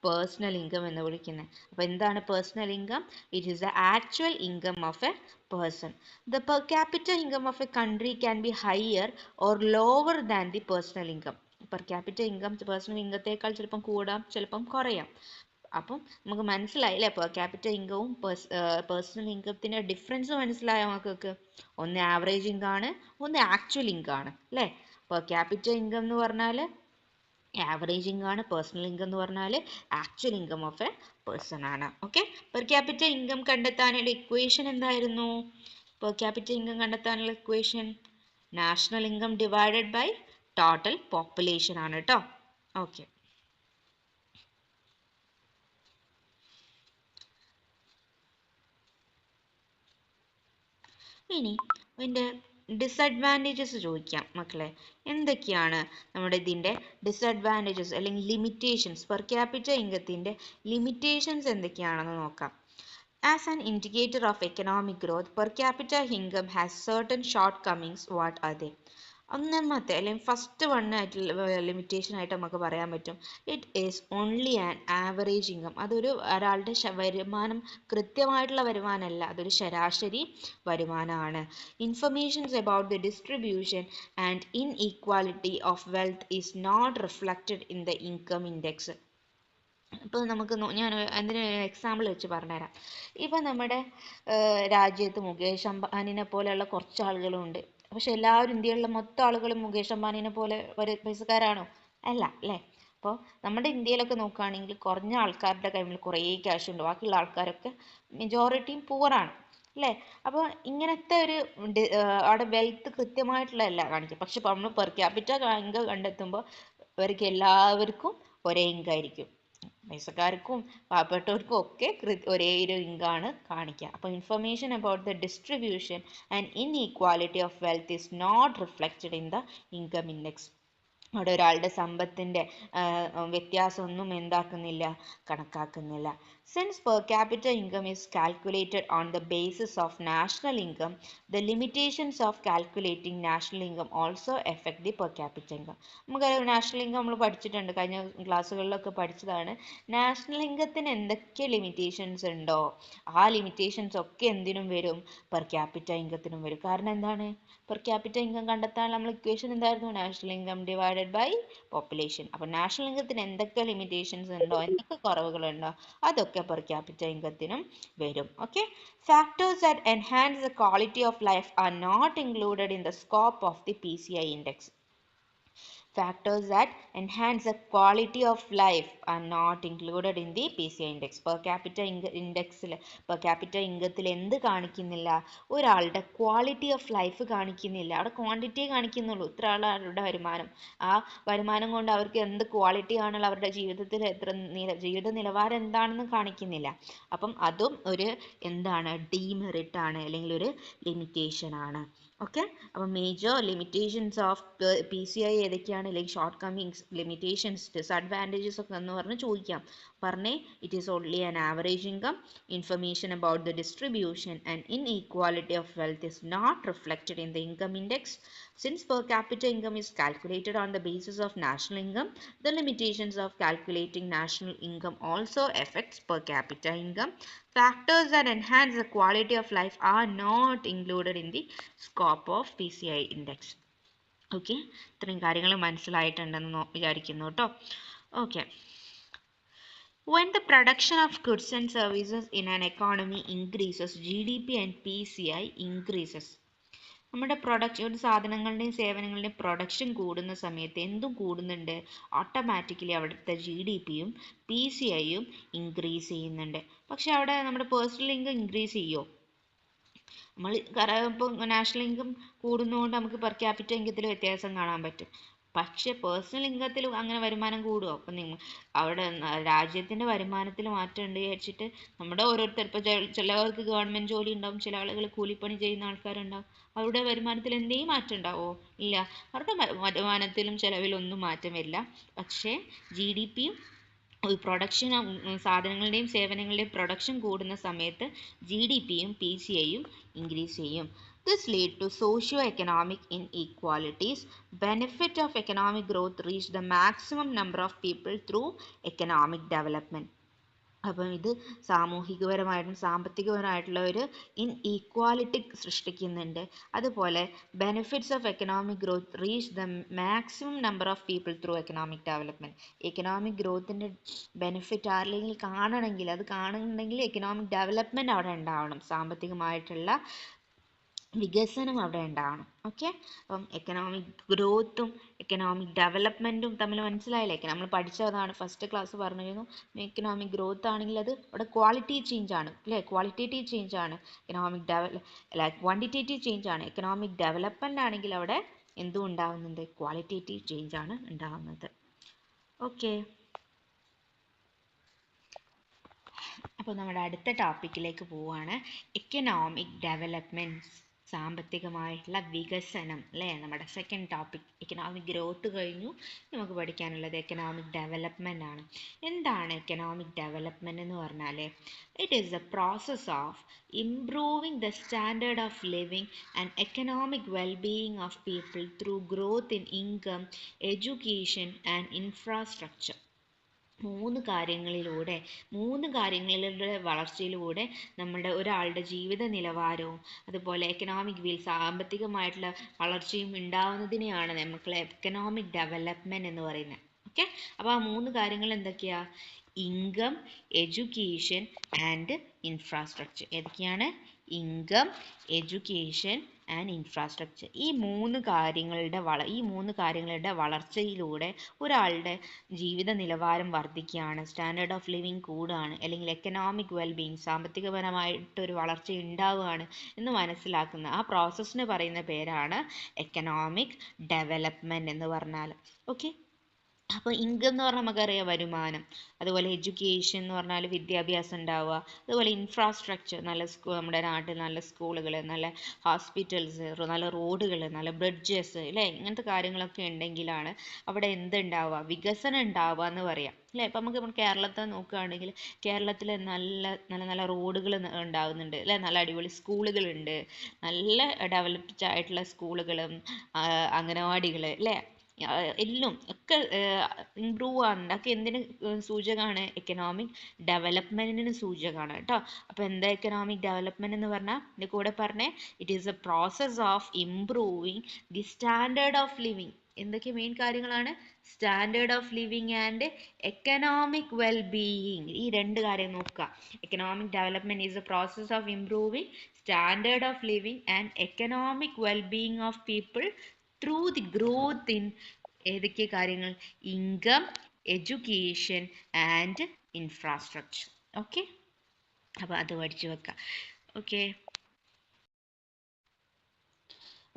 പേഴ്സണൽ ഇൻകം എന്ന് വിളിക്കുന്നത്. അപ്പോൾ എന്താണ് personal income? It is the actual income of a person. The per capita income of a country can be higher or lower than the personal income. Per capita income personal ഇൻകത്തേക്കാൾ ചിലപ്പം കൂടാം, ചിലപ്പം കുറയാം. അപ്പം നമുക്ക് മനസ്സിലായില്ലേ, പെർ ക്യാപിറ്റ ഇൻകവും personal ഇൻകത്തിൻ്റെ ഡിഫറൻസ് മനസ്സിലായോ മക്കൾക്ക്? ഒന്ന് ആവറേജ് ഇൻകം ആണ്, ഒന്ന് ആക്ച്വൽ ഇൻകം ആണ് അല്ലേ. പെർ ക്യാപിറ്റ ഇൻകം എന്ന് പറഞ്ഞാൽ ആവറേജ് ഇൻകം ആണ്, പേഴ്സണൽ ഇൻകം എന്ന് പറഞ്ഞാൽ actual income of a person ആണ്. ഓക്കെ, പെർ ക്യാപിറ്റ ഇൻകം കണ്ടെത്താനുള്ള ഇക്വേഷൻ എന്തായിരുന്നു? പെർ ക്യാപിറ്റ ഇൻകം കണ്ടെത്താനുള്ള equation national income divided by total population ആണ് കേട്ടോ. ഓക്കെ, ഇനി ഇതിൻ്റെ ഡിസഡ്വാൻറ്റേജസ് ചോദിക്കാം മക്കളെ. എന്തൊക്കെയാണ് നമ്മുടെ ഇതിൻ്റെ ഡിസഡ്വാൻറ്റേജസ് അല്ലെങ്കിൽ ലിമിറ്റേഷൻസ്? പെർ ക്യാപിറ്റ ഇൻകത്തിൻ്റെ ലിമിറ്റേഷൻസ് എന്തൊക്കെയാണെന്ന് നോക്കാം. As an indicator of economic growth, per capita income has certain shortcomings. What are they? ഒന്നാമത്തെ അല്ലെങ്കിൽ ഫസ്റ്റ് ആയിട്ടുള്ള ലിമിറ്റേഷൻ ആയിട്ട് നമുക്ക് പറയാൻ പറ്റും, it is only an average income. അതൊരു ഒരാളുടെ വരുമാനം കൃത്യമായിട്ടുള്ള വരുമാനമല്ല, അതൊരു ശരാശരി വരുമാനമാണ്. Informations about the distribution and inequality of wealth is not reflected in the income index. ഇപ്പോൾ നമുക്ക് ഞാൻ അതിന് എക്സാമ്പിൾ വെച്ച് പറഞ്ഞുതരാം. ഇപ്പം നമ്മുടെ രാജ്യത്ത് മുകേഷ് അംബാനിനെ പോലെയുള്ള കുറച്ച് ആളുകളുണ്ട്. പക്ഷെ എല്ലാവരും ഇന്ത്യയിലുള്ള മൊത്തം ആളുകളും മുകേഷ് അംബാനിനെ പോലെ ഒരു പൈസക്കാരാണോ? അല്ല അല്ലേ. അപ്പോൾ നമ്മുടെ ഇന്ത്യയിലൊക്കെ നോക്കുകയാണെങ്കിൽ കുറഞ്ഞ ആൾക്കാരുടെ കയ്യിൽ കുറേ ക്യാഷ് ഉണ്ട്, ബാക്കിയുള്ള ആൾക്കാരൊക്കെ മെജോറിറ്റിയും പൂവറാണ് അല്ലേ. അപ്പോൾ ഇങ്ങനത്തെ ഒരു അവിടെ വെൽത്ത് കൃത്യമായിട്ടുള്ളതല്ല കാണിക്കുക. പക്ഷെ നമ്മൾ പെർ ക്യാപിറ്റ ഇൻകം കണ്ടെത്തുമ്പോൾ ഇവർക്ക് എല്ലാവർക്കും ഒരേ ഇൻകം ആയിരിക്കും, പൈസക്കാർക്കും പാവപ്പെട്ടവർക്കും ഒക്കെ ഒരേ ഒരു ഇൻകമാണ് കാണിക്കുക. അപ്പോൾ information about the distribution and inequality of wealth is not reflected in the income index. അവിടെ ഒരാളുടെ സമ്പത്തിൻ്റെ വ്യത്യാസമൊന്നും എന്താക്കുന്നില്ല, കണക്കാക്കുന്നില്ല. Since per capita income is calculated on the basis of national income, the limitations of calculating national income also affect the per capita income. നമുക്കറിയാം national income നമ്മൾ പഠിച്ചിട്ടുണ്ട്, കഴിഞ്ഞ ക്ലാസ്സുകളിലൊക്കെ പഠിച്ചതാണ്. നാഷണൽ ഇൻകത്തിന് എന്തൊക്കെ ലിമിറ്റേഷൻസ് ഉണ്ടോ ആ ലിമിറ്റേഷൻസ് ഒക്കെ എന്തിനും വരും? പെർ ക്യാപിറ്റ ഇൻകത്തിനും വരും. കാരണം എന്താണ്? പെർ ക്യാപിറ്റ ഇൻകം കണ്ടെത്താൻ നമ്മൾ ഇക്വേഷൻ എന്തായിരുന്നു? National income divided by population. അപ്പോൾ നാഷണൽ ഇൻകത്തിന് എന്തൊക്കെ ലിമിറ്റേഷൻസ് ഉണ്ടോ, എന്തൊക്കെ കുറവുകളുണ്ടോ, അതൊക്കെ പെർ ക്യാപിറ്റ ഇൻകത്തിനും വരും. Okay, factors that enhance the quality of life are not included in the scope of the PCI index. factors that enhance the quality of life are not included in the PCI index. Per capita ഇൻഡെക്സിൽ per capita ഇൻകത്തിൽ എന്ത് കാണിക്കുന്നില്ല? ഒരാളുടെ quality of life കാണിക്കുന്നില്ല. അവിടെ ക്വാണ്ടിറ്റിയെ കാണിക്കുന്നുള്ളൂ. ഇത്ര ആളുടെ വരുമാനം, ആ വരുമാനം കൊണ്ട് അവർക്ക് എന്ത് ക്വാളിറ്റി ആണുള്ള അവരുടെ ജീവിതത്തിൽ ജീവിത നിലവാരം എന്താണെന്ന് കാണിക്കുന്നില്ല. അപ്പം അതും ഒരു എന്താണ്, ഡീമെറിറ്റ് ആണ്, അല്ലെങ്കിൽ ഒരു ലിമിറ്റേഷൻ ആണ്. ഓക്കെ, അപ്പോൾ മേജർ ലിമിറ്റേഷൻസ് ഓഫ് PCI ഏതൊക്കെയാണ്, like shortcomings, limitations, disadvantages ഒക്കെ എന്ന് പറഞ്ഞ് ചോദിക്കാം. പറഞ്ഞേ, it is only an average income, information about the distribution and inequality of wealth is not reflected in the income index. Since per capita income is calculated on the basis of national income, the limitations of calculating national income also affects per capita income. Factors that enhance the quality of life are not included in the scope of PCI index. Okay, ഇത്രയും കാര്യങ്ങൾ മനസ്സിലായിട്ടുണ്ടെന്ന് വിചാരിക്കുന്നു കേട്ടോ. Okay, when the production of goods and services in an economy increases, GDP and PCI increases. നമ്മുടെ production, ഒരു സാധനങ്ങളുടെയും സേവനങ്ങളുടെയും production കൂടുന്ന സമയത്ത് എന്തും കൂടുന്നുണ്ട്, ഓട്ടോമാറ്റിക്കലി അവിടുത്തെ GDPയും PCIയും ഇൻക്രീസ് ചെയ്യുന്നുണ്ട്. പക്ഷെ അവിടെ നമ്മുടെ പേഴ്സണൽ ഇൻകം ഇൻക്രീസ് ചെയ്യുമോ? നമ്മൾ ഇപ്പോൾ നാഷണൽ ഇൻകം കൂടുന്നതുകൊണ്ട് നമുക്ക് പെർ ക്യാപിറ്റ ഇൻകത്തിൽ വ്യത്യാസം കാണാൻ പറ്റും. പക്ഷെ പേഴ്സണൽ ഇൻകത്തിൽ അങ്ങനെ വരുമാനം കൂടുമോ? അപ്പം അവിടെ രാജ്യത്തിൻ്റെ വരുമാനത്തിൽ മാറ്റം ഉണ്ട് വിചാരിച്ചിട്ട് നമ്മുടെ ഓരോരുത്തർ, ഇപ്പോൾ ചിലവർക്ക് ഗവൺമെൻറ് ജോലി ഉണ്ടാവും, ചില ആളുകൾ കൂലിപ്പണി ചെയ്യുന്ന ആൾക്കാരുണ്ടാവും, അവരുടെ വരുമാനത്തിൽ എന്തെങ്കിലും മാറ്റം ഉണ്ടാവുമോ? ഇല്ല, അവരുടെ വരുമാനത്തിലും ചിലവിലൊന്നും മാറ്റം വരില്ല. പക്ഷേ GDPയും പ്രൊഡക്ഷൻ, സാധനങ്ങളുടെയും സേവനങ്ങളുടെയും പ്രൊഡക്ഷൻ കൂടുന്ന സമയത്ത് GDPയും PCIയും ഇൻക്രീസ് ചെയ്യും. This lead to socio-economic inequalities. Benefit of economic growth reach the maximum number of people through economic development. അപ്പം ഇത് സാമൂഹികപരമായിട്ടും സാമ്പത്തികപരമായിട്ടുള്ള ഒരു ഇൻഈക്വാലിറ്റി സൃഷ്ടിക്കുന്നുണ്ട്. അതുപോലെ benefits of economic growth reach the maximum number of people through economic development. Economic ഗ്രോത്തിൻ്റെ benefit ആരില്ലെങ്കിൽ കാണണമെങ്കിൽ, അത് കാണുന്നുണ്ടെങ്കിൽ എക്കണോമിക് ഡെവലപ്മെൻറ്റ് അവിടെ ഉണ്ടാവണം, സാമ്പത്തികമായിട്ടുള്ള വികസനം അവിടെ ഉണ്ടാവണം. ഓക്കെ, അപ്പം എക്കണോമിക് ഗ്രോത്തും എക്കണോമിക് ഡെവലപ്മെൻറ്റും തമ്മിൽ മനസ്സിലായില്ലേ? നമ്മൾ പഠിച്ചതാണ്, ഫസ്റ്റ് ക്ലാസ് പറഞ്ഞിരുന്നു. എക്കണോമിക് ഗ്രോത്ത് ആണെങ്കിൽ അത് അവിടെ ക്വാളിറ്റി ചേഞ്ച് ആണ്, അല്ലേ? ക്വാളിറ്റേറ്റീവ് ചേഞ്ച് ആണ്. എക്കണോമിക് അല്ല, ക്വാണ്ടിറ്റേറ്റീവ് ചേഞ്ച് ആണ്. എക്കണോമിക് ഡെവലപ്മെൻ്റ് ആണെങ്കിൽ അവിടെ എന്തും ഉണ്ടാകുന്നുണ്ട്, ക്വാളിറ്റേറ്റീവ് ചേഞ്ച് ആണ് ഉണ്ടാകുന്നത്. ഓക്കെ, അപ്പോൾ നമ്മുടെ അടുത്ത ടോപ്പിക്കിലേക്ക് പോവുകയാണ്, എക്കണോമിക് ഡെവലപ്മെൻറ്റ്സ്, സാമ്പത്തികമായിട്ടുള്ള വികസനം, അല്ലേ? നമ്മുടെ സെക്കൻഡ് ടോപ്പിക്. എക്കണോമിക് ഗ്രോത്ത് കഴിഞ്ഞു, നമുക്ക് പഠിക്കാനുള്ളത് എക്കണോമിക് ഡെവലപ്മെൻ്റ് ആണ്. എന്താണ് എക്കണോമിക് ഡെവലപ്മെൻറ്റ് എന്ന് പറഞ്ഞാൽ? It is the process of improving the standard of living and economic wellbeing of people through growth in income, education and infrastructure. മൂന്ന് കാര്യങ്ങളിലൂടെ വളർച്ചയിലൂടെ നമ്മുടെ ഒരാളുടെ ജീവിത നിലവാരവും അതുപോലെ എക്കണോമിക് സാമ്പത്തികമായിട്ടുള്ള വളർച്ചയും ഉണ്ടാവുന്നതിനെയാണ് നമുക്ക് എക്കണോമിക് ഡെവലപ്മെൻറ്റ് എന്ന് പറയുന്നത്. ഓക്കെ, അപ്പോൾ ആ മൂന്ന് കാര്യങ്ങൾ എന്തൊക്കെയാ? Income, education and infrastructure. ഏതൊക്കെയാണ്? Income, education and infrastructure. ഈ മൂന്ന് കാര്യങ്ങളുടെ വളർച്ചയിലൂടെ ഒരാളുടെ ജീവിത നിലവാരം വർദ്ധിക്കുകയാണ്, സ്റ്റാൻഡേർഡ് ഓഫ് ലിവിങ് കൂടുകയാണ്, അല്ലെങ്കിൽ എക്കണോമിക് വെൽബീയിങ്, സാമ്പത്തികപരമായിട്ടൊരു വളർച്ച ഉണ്ടാവുകയാണ് എന്ന് മനസ്സിലാക്കുന്ന ആ പ്രോസസ്സിന് പറയുന്ന പേരാണ് എക്കണോമിക് ഡെവലപ്മെൻറ്റ് എന്ന് പറഞ്ഞാൽ. ഓക്കെ, അപ്പോൾ ഇൻകം എന്ന് പറഞ്ഞാൽ നമുക്കറിയാം വരുമാനം, അതുപോലെ എഡ്യൂക്കേഷൻ എന്ന് പറഞ്ഞാൽ വിദ്യാഭ്യാസം ഉണ്ടാവുക, അതുപോലെ ഇൻഫ്രാസ്ട്രക്ചർ, നല്ല നമ്മുടെ നാട്ടിൽ നല്ല സ്കൂളുകൾ, നല്ല ഹോസ്പിറ്റൽസ്, നല്ല റോഡുകൾ, നല്ല ബ്രിഡ്ജസ്, അല്ലേ? ഇങ്ങനത്തെ കാര്യങ്ങളൊക്കെ ഉണ്ടെങ്കിലാണ് അവിടെ എന്തുണ്ടാവുക, വികസനം ഉണ്ടാവുക എന്ന് പറയാം, അല്ലേ? ഇപ്പം നമുക്ക് കേരളത്തെ നോക്കുകയാണെങ്കിൽ കേരളത്തിൽ നല്ല നല്ല നല്ല റോഡുകൾ ഉണ്ടാകുന്നുണ്ട്, അല്ലേ? നല്ല അടിപൊളി സ്കൂളുകളുണ്ട്, നല്ല ഡെവലപ്ഡ് ആയിട്ടുള്ള സ്കൂളുകളും അംഗനവാടികൾ, അല്ലേ? എല്ലാം ഒക്കെ ഇമ്പ്രൂവ് ആവുന്നുണ്ട്. അതൊക്കെ എന്തിന് സൂചകമാണ്? എക്കണോമിക് ഡെവലപ്മെൻറ്റിന് സൂചകമാണ് കേട്ടോ. അപ്പോൾ എന്താ എക്കണോമിക് ഡെവലപ്മെൻറ്റ് എന്ന് പറഞ്ഞാൽ? എൻ്റെ കൂടെ പറഞ്ഞേ, it is A process of improving the standard of living. എന്തൊക്കെ മെയിൻ കാര്യങ്ങളാണ്? Standard of living and economic wellbeing. ഈ രണ്ട് കാര്യം നോക്കുക. Economic development is A process of improving standard of living and economic wellbeing of people through the growth in ഏതൊക്കെ കാര്യങ്ങൾ? Income, education and infrastructure. Okay, അപ്പോൾ അത് പഠിച്ചു വെക്കാം. ഓക്കെ,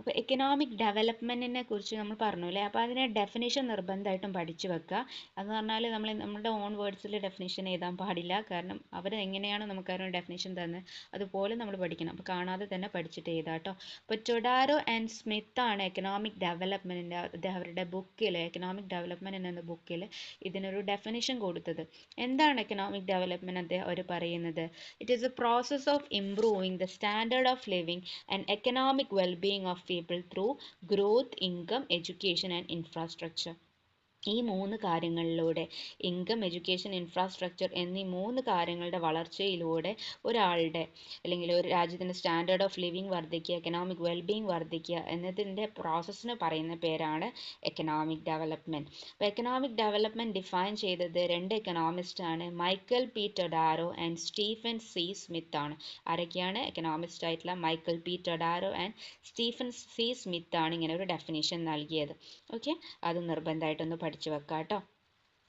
അപ്പോൾ എക്കണോമിക് ഡെവലപ്മെൻറ്റിനെ കുറിച്ച് നമ്മൾ പറഞ്ഞു അല്ലേ. അപ്പോൾ അതിനെ ഡെഫിനേഷൻ നിർബന്ധമായിട്ടും പഠിച്ചു വെക്കുക. അതെന്ന് പറഞ്ഞാൽ നമ്മൾ നമ്മുടെ ഓൺ വേർഡ്സിൽ ഡെഫിനേഷൻ എഴുതാൻ പാടില്ല. കാരണം അവർ എങ്ങനെയാണ് നമുക്കതിന് ഡെഫിനേഷൻ തന്നത് അതുപോലെ നമ്മൾ പഠിക്കണം. അപ്പോൾ കാണാതെ തന്നെ പഠിച്ചിട്ട് എഴുതാം കേട്ടോ. അപ്പോൾ ടൊഡാരോ ആൻഡ് സ്മിത്ത് ആണ് എക്കണോമിക് ഡെവലപ്മെൻറ്റിൻ്റെ അവരുടെ ബുക്കിൽ, എക്കണോമിക് ഡെവലപ്മെൻറ്റ് എന്ന ബുക്കിൽ ഇതിനൊരു ഡെഫിനേഷൻ കൊടുത്തത്. എന്താണ് എക്കണോമിക് ഡെവലപ്മെൻറ്റ് അവർ പറയുന്നത്? It is A process of improving the standard of living and economic wellbeing of people through growth, income, education and infrastructure. ഈ 3 കാര്യങ്ങളിലൂടെ, ഇൻകം, എഡ്യൂക്കേഷൻ, ഇൻഫ്രാസ്ട്രക്ചർ എന്നീ 3 കാര്യങ്ങളുടെ വളർച്ചയിലൂടെ ഒരാളുടെ അല്ലെങ്കിൽ ഒരു രാജ്യത്തിൻ്റെ സ്റ്റാൻഡേർഡ് ഓഫ് ലിവിങ് വർദ്ധിക്കുക, എക്കണോമിക് വെൽബീയിങ് വർദ്ധിക്കുക എന്നതിൻ്റെ പ്രോസസ്സിന് പറയുന്ന പേരാണ് എക്കണോമിക് ഡെവലപ്മെൻറ്റ്. അപ്പോൾ എക്കണോമിക് ഡെവലപ്മെൻറ്റ് ഡിഫൈൻ ചെയ്തത് 2 എക്കണോമിസ്റ്റാണ്, Michael P Todaro and Stephen C Smith ആണ്. ആരൊക്കെയാണ്? എക്കണോമിസ്റ്റ് ആയിട്ടുള്ള Michael P Todaro and Stephen C Smith ആണ് ഇങ്ങനെ ഒരു ഡെഫിനേഷൻ നൽകിയത്. ഓക്കെ, അത് നിർബന്ധമായിട്ടൊന്ന് പഠിച്ചു വെക്കാം കേട്ടോ.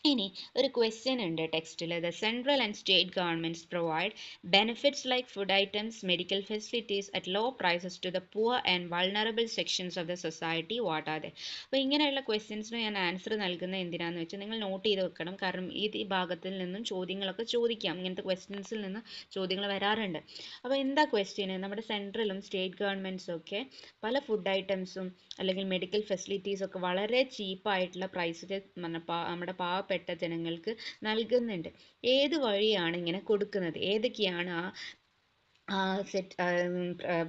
ഇനി ഒരു ക്വസ്റ്റ്യൻ ഉണ്ട് ടെക്സ്റ്റിൽ. The central and state governments provide benefits like food items, medical facilities at low prices to the poor and vulnerable sections of the society. What are they? അപ്പോൾ ഇങ്ങനെയുള്ള ക്വസ്റ്റ്യൻസിന് ഞാൻ ആൻസർ നൽകുന്നത് എന്തിനാണെന്ന് വെച്ചാൽ നിങ്ങൾ നോട്ട് ചെയ്ത് വെക്കണം. കാരണം ഈ ഭാഗത്തിൽ നിന്നും ചോദ്യങ്ങളൊക്കെ ചോദിക്കാം. ഇങ്ങനത്തെ ക്വസ്റ്റ്യൻസിൽ നിന്ന് ചോദ്യങ്ങൾ വരാറുണ്ട്. അപ്പോൾ എന്താ ക്വസ്റ്റ്യന്? നമ്മുടെ സെൻട്രലും സ്റ്റേറ്റ് ഗവൺമെൻറ്റ്സും ഒക്കെ പല ഫുഡ് ഐറ്റംസും അല്ലെങ്കിൽ മെഡിക്കൽ ഫെസിലിറ്റീസും ഒക്കെ വളരെ ചീപ്പായിട്ടുള്ള പ്രൈസിൽ നമ്മുടെ പാവപ്പെട്ട ജനങ്ങൾക്ക് നൽകുന്നുണ്ട്. ഏത് വഴിയാണ് ഇങ്ങനെ കൊടുക്കുന്നത്? ഏതൊക്കെയാണ്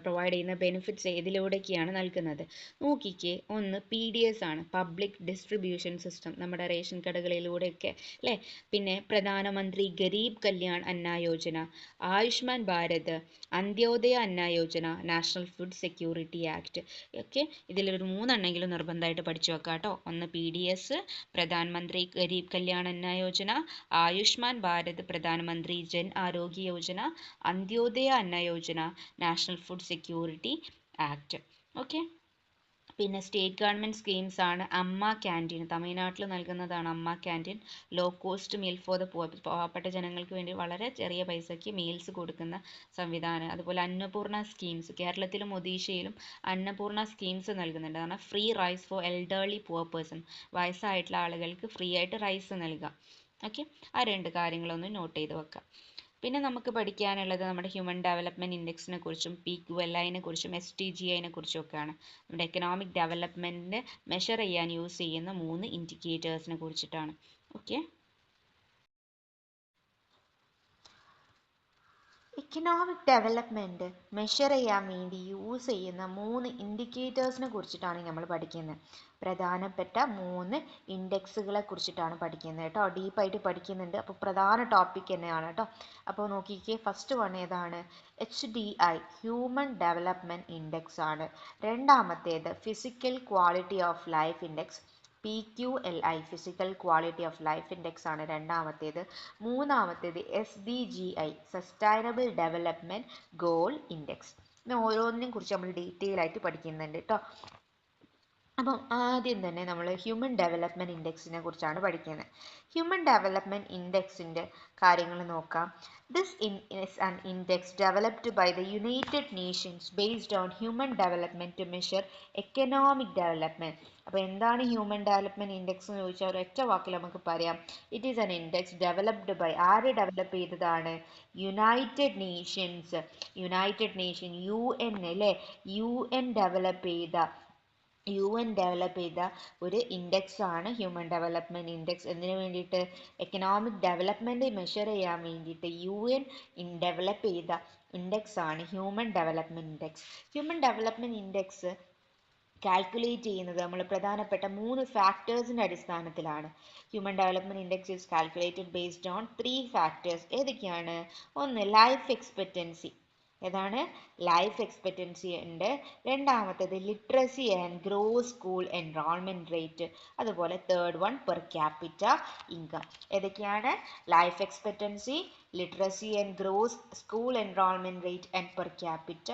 പ്രൊവൈഡ് ചെയ്യുന്ന ബെനിഫിറ്റ്സ് ഏതിലൂടെയൊക്കെയാണ് നൽകുന്നത്? നോക്കിക്കേ. ഒന്ന് PDS ആണ്, പബ്ലിക് ഡിസ്ട്രിബ്യൂഷൻ സിസ്റ്റം, നമ്മുടെ റേഷൻ കടകളിലൂടെയൊക്കെ അല്ലേ. പിന്നെ Pradhan Mantri Garib Kalyan Anna Yojana, Ayushman Bharat, Antyodaya Anna Yojana, national food security act. Okay, ഇതിലൊരു 3 എണ്ണെങ്കിലും നിർബന്ധമായിട്ട് പഠിച്ചു വെക്കാം കേട്ടോ. ഒന്ന് PDS, പ്രധാനമന്ത്രി Garib Kalyan Anna Yojana, Ayushman Bharat, Pradhan Mantri Jan Arogya Yojana, Antyodaya Anna Yojana, national food security act. Okay, പിന്നെ സ്റ്റേറ്റ് ഗവൺമെൻറ് സ്കീംസ് ആണ് അമ്മ ക്യാൻറ്റീൻ, തമിഴ്നാട്ടിൽ നൽകുന്നതാണ് Amma canteen. Low cost meal for the poor, പാവപ്പെട്ട ജനങ്ങൾക്ക് വേണ്ടി വളരെ ചെറിയ പൈസയ്ക്ക് മീൽസ് കൊടുക്കുന്ന സംവിധാനം. അതുപോലെ അന്നപൂർണ സ്കീംസ്, കേരളത്തിലും ഒഡീഷയിലും അന്നപൂർണ സ്കീംസ് നൽകുന്നുണ്ട്. കാരണം free rice for elderly poor person, വയസ്സായിട്ടുള്ള ആളുകൾക്ക് ഫ്രീ ആയിട്ട് റൈസ് നൽകാം. ഓക്കെ, ആ 2 കാര്യങ്ങളൊന്ന് നോട്ട് ചെയ്ത് വെക്കാം. പിന്നെ നമുക്ക് പഠിക്കാനുള്ളത് നമ്മുടെ ഹ്യൂമൻ ഡെവലപ്മെൻറ്റ് ഇൻഡെക്സിനെ കുറിച്ചും PQLIനെ കുറിച്ചും SDGIനെ കുറിച്ചും ഒക്കെയാണ്. നമ്മുടെ എക്കണോമിക് ഡെവലപ്മെൻറ്റിനെ മെഷർ ചെയ്യാൻ യൂസ് ചെയ്യുന്ന 3 ഇൻഡിക്കേറ്റേഴ്സിനെ കുറിച്ചിട്ടാണ്. ഓക്കെ, എക്കണോമിക് ഡെവലപ്മെൻറ്റ് മെഷർ ചെയ്യാൻ വേണ്ടി യൂസ് ചെയ്യുന്ന 3 ഇൻഡിക്കേറ്റേഴ്സിനെ കുറിച്ചിട്ടാണ് നമ്മൾ പഠിക്കുന്നത്. പ്രധാനപ്പെട്ട 3 ഇൻഡെക്സുകളെ കുറിച്ചിട്ടാണ് പഠിക്കുന്നത് കേട്ടോ. ഡീപ്പായിട്ട് പഠിക്കുന്നുണ്ട്. അപ്പോൾ പ്രധാന ടോപ്പിക് തന്നെയാണ് കേട്ടോ. അപ്പോൾ നോക്കിക്കേ, ഫസ്റ്റ് വൺ ഏതാണ്? HDI, ഹ്യൂമൻ ഡെവലപ്മെൻറ്റ് ഇൻഡെക്സ് ആണ്. രണ്ടാമത്തേത് physical quality of life index, PQLI, physical quality of life index ആണ് രണ്ടാമത്തേത്. മൂന്നാമത്തേത് SDGI, sustainable development goal index. ഇന്ന് ഓരോന്നിനെയും കുറിച്ച് നമ്മൾ ഡീറ്റെയിൽ ആയിട്ട് പഠിക്കുന്നുണ്ട് കേട്ടോ. അപ്പം ആദ്യം തന്നെ നമ്മൾ ഹ്യൂമൻ ഡെവലപ്മെൻറ്റ് ഇൻഡെക്സിനെ കുറിച്ചാണ് പഠിക്കുന്നത്. ഹ്യൂമൻ ഡെവലപ്മെൻറ്റ് ഇൻഡെക്സിൻ്റെ കാര്യങ്ങൾ നോക്കാം. This is an index developed by the United Nations based on human development to measure economic development. അപ്പോൾ എന്താണ് ഹ്യൂമൻ ഡെവലപ്മെൻറ്റ് ഇൻഡെക്സ് എന്ന് ചോദിച്ചാൽ ഒരൊറ്റ വാക്കിൽ നമുക്ക് പറയാം, it is an index developed by, ആര് ഡെവലപ്പ് ചെയ്തതാണ്? യുണൈറ്റഡ് നേഷൻസ്, UN അല്ലേ, UN ഡെവലപ്പ് ചെയ്ത ഒരു ഇൻഡെക്സ് ആണ് ഹ്യൂമൻ ഡെവലപ്മെൻറ്റ് ഇൻഡെക്സ്. എന്തിനു വേണ്ടിയിട്ട്? എക്കണോമിക് ഡെവലപ്മെൻറ്റ് മെഷർ ചെയ്യാൻ വേണ്ടിയിട്ട് UN ഡെവലപ്പ് ചെയ്ത ഇൻഡെക്സ് ആണ് human development index. Human development index calculate ചെയ്യുന്നത് നമ്മൾ പ്രധാനപ്പെട്ട 3 ഫാക്ടേഴ്സിൻ്റെ അടിസ്ഥാനത്തിലാണ്. Human development index is calculated based on 3 factors. ഏതൊക്കെയാണ്? ഒന്ന് ലൈഫ് എക്സ്പെക്റ്റൻസി, ഏതാണ്? ലൈഫ് എക്സ്പെക്റ്റൻസി ഉണ്ട്. രണ്ടാമത്തേത് literacy and gross school enrolment rate. അതുപോലെ third one per capita income. ഏതൊക്കെയാണ്? Life expectancy, literacy and gross school enrolment rate and per capita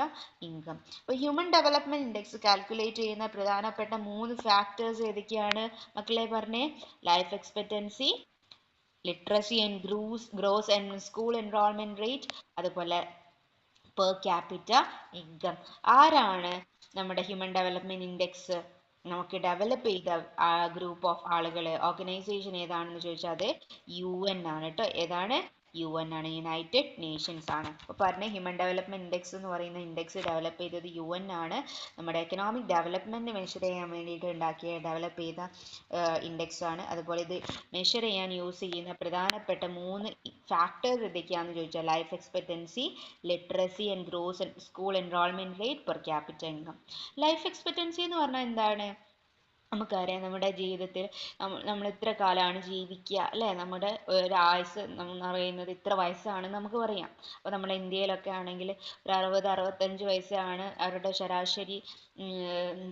income. അപ്പോൾ human development index calculate ചെയ്യുന്ന പ്രധാനപ്പെട്ട 3 factors ഏതൊക്കെയാണ് മക്കളെ പറഞ്ഞേ? Life expectancy, literacy and gross and school enrolment rate, അതുപോലെ per capita income. ആരാണ് നമ്മുടെ ഹ്യൂമൻ ഡെവലപ്മെന്റ് ഇൻഡെക്സ് നമുക്ക് ഡെവലപ്പ് ചെയ്ത ഗ്രൂപ്പ് ഓഫ് ആളുകൾ, ഓർഗനൈസേഷൻ ഏതാണെന്ന് ചോദിച്ചാൽ അത് UN ആണ് കേട്ടോ. ഏതാണ്? UN ആണ്, യുണൈറ്റഡ് നേഷൻസ് ആണ്. അപ്പോൾ പറഞ്ഞ ഹ്യൂമൻ ഡെവലപ്മെന്റ് ഇൻഡെക്സ് എന്ന് പറയുന്ന ഇൻഡെക്സ് ഡെവലപ്പ് ചെയ്തത് UN ആണ്. നമ്മുടെ എക്കണോമിക് ഡെവലപ്മെന്റ് മെഷർ ചെയ്യാൻ വേണ്ടിയിട്ട് ഡെവലപ്പ് ചെയ്ത ഇൻഡെക്സ് ആണ്. അതുപോലെ ഇത് മെഷർ ചെയ്യാൻ യൂസ് ചെയ്യുന്ന പ്രധാനപ്പെട്ട 3 ഫാക്ടേഴ്സ് ഏതൊക്കെയാണെന്ന് ചോദിച്ചാൽ life expectancy, literacy and gross school enrolment rate, per capita income. Life expectancy എന്ന് പറഞ്ഞാൽ എന്താണ്? നമുക്കറിയാം നമ്മുടെ ജീവിതത്തിൽ നമ്മൾ ഇത്ര കാലമാണ് ജീവിക്കുക അല്ലേ? നമ്മുടെ ഒരു ആയുസ് എന്ന് പറയുന്നത് ഇത്ര വയസ്സാണെന്ന് നമുക്ക് പറയാം. അപ്പോൾ നമ്മുടെ ഇന്ത്യയിലൊക്കെ ആണെങ്കിൽ ഒരു 60-65 വയസ്സാണ് അവരുടെ ശരാശരി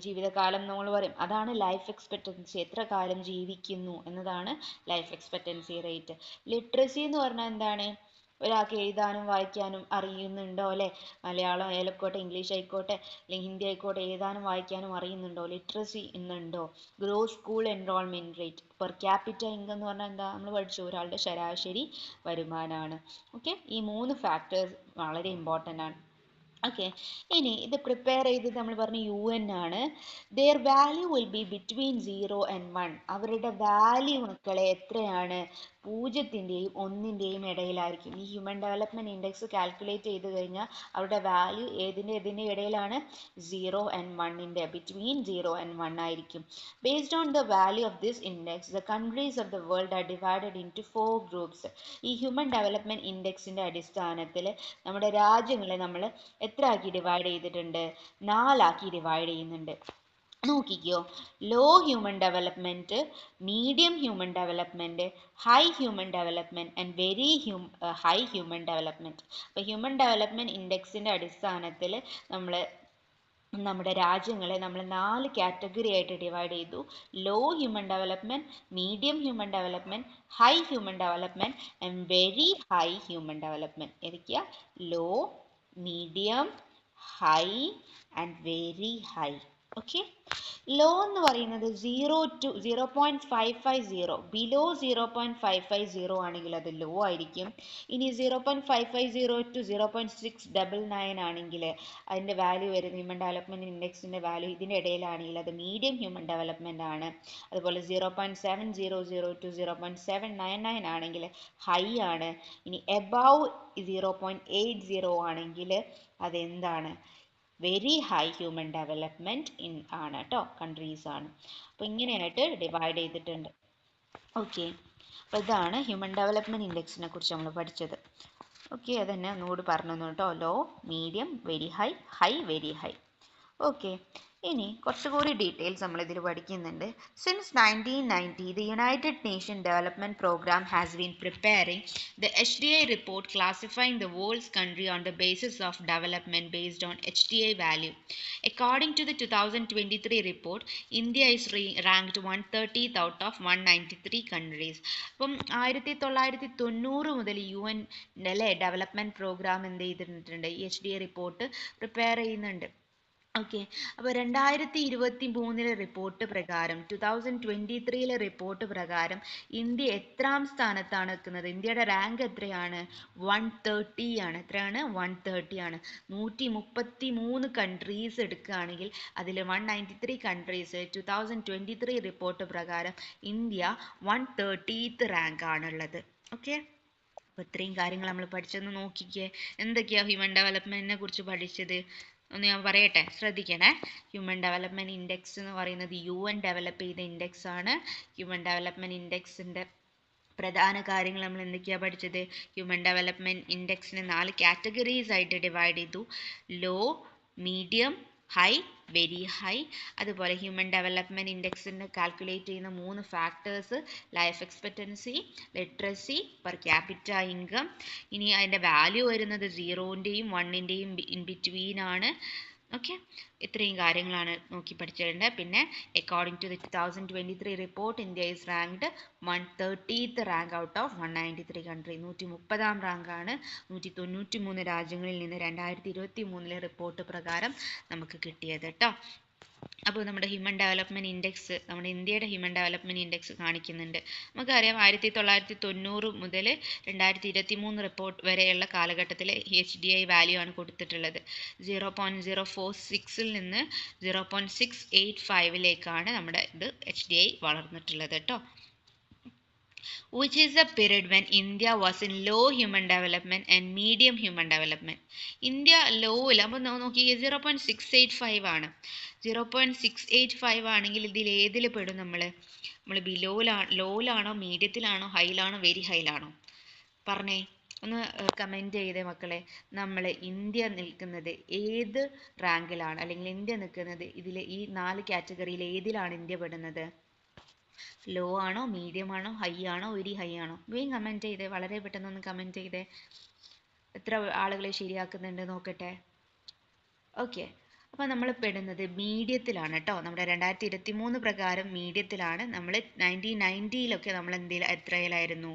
ജീവിതകാലം നമ്മൾ പറയും. അതാണ് ലൈഫ് എക്സ്പെക്റ്റൻസി. എത്ര കാലം ജീവിക്കുന്നു എന്നതാണ് ലൈഫ് എക്സ്പെക്റ്റൻസി റേറ്റ്. ലിറ്ററസി എന്ന് പറഞ്ഞാൽ എന്താണ്? ഒരാൾക്ക് എഴുതാനും വായിക്കാനും അറിയുന്നുണ്ടോ അല്ലെ? മലയാളം ആയിക്കോട്ടെ, ഇംഗ്ലീഷ് ആയിക്കോട്ടെ, അല്ലെങ്കിൽ ഹിന്ദി ആയിക്കോട്ടെ, എഴുതാനും വായിക്കാനും അറിയുന്നുണ്ടോ? ലിറ്ററസി ഇന്നുണ്ടോ? Gross school enrolment rate, per capita income എന്ന് പറഞ്ഞാൽ എന്താ? നമ്മൾ പഠിച്ചു, ഒരാളുടെ ശരാശരി വരുമാനമാണ്. ഓക്കെ, ഈ 3 ഫാക്ടേഴ്സ് വളരെ ഇമ്പോർട്ടൻ്റ് ആണ്. ഓക്കെ, ഇനി ഇത് പ്രിപ്പയർ ചെയ്തത് നമ്മൾ പറഞ്ഞു UN ആണ്. Their value will be between 0 and 1. അവരുടെ വാല്യൂ മക്കളെ എത്രയാണ്? 0-ൻ്റെയും 1-ൻ്റെയും ഇടയിലായിരിക്കും. ഈ ഹ്യൂമൻ ഡെവലപ്മെന്റ് ഇൻഡെക്സ് കാൽക്കുലേറ്റ് ചെയ്ത് കഴിഞ്ഞാൽ അവരുടെ വാല്യൂ ഏതിൻ്റെ ഇടയിലാണ്? 0 and 1-ൻ്റെ, ബിറ്റ്വീൻ 0 and 1 ആയിരിക്കും. Based on the value of this index the countries of the world are divided into 4 groups. ഈ ഹ്യൂമൻ ഡെവലപ്മെന്റ് ഇൻഡെക്സിന്റെ അടിസ്ഥാനത്തിൽ നമ്മുടെ രാജ്യങ്ങളെ നമ്മൾ എത്ര ആക്കി ഡിവൈഡ് ചെയ്തിട്ടുണ്ട്? 4 ആക്കി ഡിവൈഡ് ചെയ്യുന്നുണ്ട്. നോക്കിക്കോ, low human development, medium human development, high human development and very high human development. അപ്പോൾ ഹ്യൂമൻ ഡെവലപ്മെന്റ് ഇൻഡെക്സിന്റെ അടിസ്ഥാനത്തിൽ നമ്മൾ നമ്മുടെ രാജ്യങ്ങളെ നമ്മൾ 4 കാറ്റഗറി ആയിട്ട് ഡിവൈഡ് ചെയ്തു. Low human development, medium human development, high human development and very high human development. ഏതൊക്കെയാ? Low, medium, high and very high. Okay, low എന്ന് പറയുന്നത് 0 to 0.550, ബിലോ 0.550 ആണെങ്കിൽ അത് ലോ ആയിരിക്കും. ഇനി 0.550 to 0.699 ആണെങ്കിൽ അതിൻ്റെ വാല്യൂ വരുന്നത് ഹ്യൂമൻ ഡെവലപ്മെന്റ് ഇൻഡെക്സിൻ്റെ വാല്യൂ ഇതിൻ്റെ ഇടയിലാണെങ്കിൽ അത് മീഡിയം ഹ്യൂമൻ ഡെവലപ്മെന്റ് ആണ്. അതുപോലെ 0.700 to 0.799 ആണെങ്കിൽ ഹൈ ആണ്. ഇനി എബവ് 0.80 ആണെങ്കിൽ അതെന്താണ്? വെരി ഹൈ ഹ്യൂമൻ ഡെവലപ്മെന്റ് ആണ് കേട്ടോ, കൺട്രീസ് ആണ്. അപ്പോൾ ഇങ്ങനെയായിട്ട് ഡിവൈഡ് ചെയ്തിട്ടുണ്ട്. ഓക്കെ, അപ്പോൾ ഇതാണ് ഹ്യൂമൻ ഡെവലപ്മെന്റ് ഇൻഡെക്സിനെ കുറിച്ച് നമ്മൾ പഠിച്ചത്. ഓക്കെ, അതന്നെ ഒന്നുകൂടി പറഞ്ഞു കേട്ടോ. Low, medium, very high, high, very high. Okay, ഇനി കുറച്ചുകൂടി ഡീറ്റെയിൽസ് നമ്മൾ ഇതിൽ പഠിക്കുന്നുണ്ട്. Since 1990 the United Nations Development Program has been preparing the HDI report classifying the world's country on the basis of development based on HDI value. According to the 2023 report, India is ranked 130th out of 193 countries. അപ്പം 1990 മുതൽ UN development programme എന്ത് ചെയ്തിട്ടുണ്ട്? ഈ HDI report prepare ചെയ്യുന്നുണ്ട്. Okay, അപ്പോൾ 2023 report പ്രകാരം 2023 report പ്രകാരം India എത്രാം സ്ഥാനത്താണ് നിൽക്കുന്നത്? ഇന്ത്യയുടെ റാങ്ക് എത്രയാണ്? 130 ആണ്. എത്രയാണ്? 130 ആണ്. 133 കൺട്രീസ് എടുക്കുകയാണെങ്കിൽ അതിൽ 193 കൺട്രീസ് 2023 റിപ്പോർട്ട് പ്രകാരം ഇന്ത്യ 130th റാങ്ക് ആണുള്ളത്. ഓക്കെ, അപ്പോൾ ഇത്രയും കാര്യങ്ങൾ നമ്മൾ പഠിച്ചെന്ന് നോക്കിക്കേ. എന്തൊക്കെയാണ് ഹ്യൂമൻ ഡെവലപ്മെന്റിനെ കുറിച്ച് പഠിച്ചത് ഒന്ന് ഞാൻ പറയട്ടെ, ശ്രദ്ധിക്കണേ. ഹ്യൂമൻ ഡെവലപ്മെന്റ് ഇൻഡെക്സ് എന്ന് പറയുന്നത് UN ഡെവലപ്പ് ചെയ്ത ഇൻഡെക്സ് ആണ്. ഹ്യൂമൻ ഡെവലപ്മെന്റ് ഇൻഡെക്സിന്റെ പ്രധാന കാര്യങ്ങൾ നമ്മൾ എന്തൊക്കെയാണ് പഠിച്ചത്? ഹ്യൂമൻ ഡെവലപ്മെന്റ് ഇൻഡെക്സിനെ 4 കാറ്റഗറീസ് ആയിട്ട് ഡിവൈഡ് ചെയ്തു. Low, medium, high, very high. അതുപോലെ ഹ്യൂമൻ ഡെവലപ്മെൻറ്റ് ഇൻഡെക്സിന് കാൽക്കുലേറ്റ് ചെയ്യുന്ന 3 factors: life expectancy, literacy, per capita income. ഇനി അതിൻ്റെ വാല്യൂ വരുന്നത് 0ൻ്റെയും 1ൻ്റെയും ഇൻ ബിറ്റ്വീൻ ആണ്. ഓക്കെ, ഇത്രയും കാര്യങ്ങളാണ് നോക്കി പഠിച്ചിട്ടുണ്ട്. പിന്നെ according to the 2023 report, India is ranked 130th rank out of 193 country. 130ാം റാങ്കാണ് 193 രാജ്യങ്ങളിൽ നിന്ന് 2023 റിപ്പോർട്ട് പ്രകാരം നമുക്ക് കിട്ടിയത് കേട്ടോ. അപ്പോൾ നമ്മുടെ ഹ്യൂമൻ ഡെവലപ്മെൻറ്റ് ഇൻഡെക്സ്, നമ്മുടെ ഇന്ത്യയുടെ ഹ്യൂമൻ ഡെവലപ്മെൻറ്റ് ഇൻഡെക്സ് കാണിക്കുന്നുണ്ട്. നമുക്കറിയാം 1990 മുതൽ 2023 റിപ്പോർട്ട് വരെയുള്ള കാലഘട്ടത്തിൽ HDI വാല്യൂ ആണ് കൊടുത്തിട്ടുള്ളത്. 0.046 നിന്ന് 0.685 നമ്മുടെ ഇത് HDI വളർന്നിട്ടുള്ളത് കേട്ടോ. Which is the period when India was in low human development and medium human development? India ലോയിൽ, അപ്പോൾ നോക്കി 0.685 ആണ്. 0.685 ആണെങ്കിൽ ഇതിൽ ഏതിൽ പെടും? നമ്മൾ ലോയിലാണോ, മീഡിയത്തിലാണോ, ഹൈയിലാണോ, വെരി ഹൈയിലാണോ? പറഞ്ഞേ, ഒന്ന് കമൻറ്റ് ചെയ്തേ മക്കളെ. നമ്മൾ ഇന്ത്യ നിൽക്കുന്നത് ഏത് റാങ്കിലാണ്, അല്ലെങ്കിൽ ഇന്ത്യ നിൽക്കുന്നത് ഇതിൽ ഈ 4 കാറ്റഗറിയിൽ ഏതിലാണ് ഇന്ത്യ പെടുന്നത്? ലോ ആണോ, മീഡിയം ആണോ, ഹൈ ആണോ, വെരി ഹൈ ആണോ? വേഗം കമൻറ്റ് ചെയ്തേ, വളരെ പെട്ടെന്ന് ഒന്ന് കമൻറ്റ് ചെയ്തേ. എത്ര ആളുകൾ ശരിയാക്കുന്നുണ്ട് നോക്കട്ടെ. ഓക്കെ, അപ്പോൾ നമ്മൾ പെടുന്നത് മീഡിയത്തിലാണ് കേട്ടോ. നമ്മുടെ 2023 പ്രകാരം മീഡിയത്തിലാണ്. നമ്മൾ 1990-ലൊക്കെ നമ്മൾ എത്രയിലായിരുന്നു?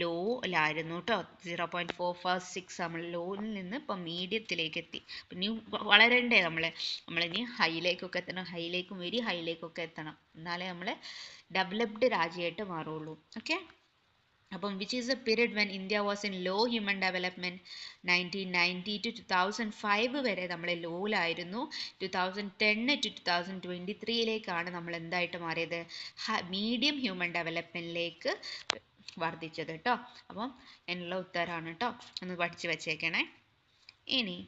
ലോയിലായിരുന്നു കേട്ടോ. 0.446 നമ്മൾ ലോയിൽ നിന്ന് ഇപ്പം മീഡിയത്തിലേക്ക് എത്തി. പിന്നെ വളരണ്ടേ നമ്മളിനി ഹൈയിലേക്കൊക്കെ എത്തണം, ഹൈയിലേക്കും വെരി ഹൈയിലേക്കൊക്കെ എത്തണം, എന്നാലേ നമ്മൾ ഡെവലപ്ഡ് രാജ്യമായിട്ട് മാറുള്ളൂ. ഓക്കെ, അപ്പം which is the period when India was in law human development? 1990 to 2005 വരെ നമ്മൾ ലോയിലായിരുന്നു. 2010 to 2023 നമ്മൾ എന്തായിട്ട് മാറിയത്? മീഡിയം ഹ്യൂമൻ ഡെവലപ്മെൻറ്റിലേക്ക് വർദ്ധിച്ചത് കേട്ടോ. അപ്പം എന്നുള്ള ഉത്തരമാണ് കേട്ടോ, ഒന്ന് പഠിച്ച് വെച്ചേക്കണേ. ഇനി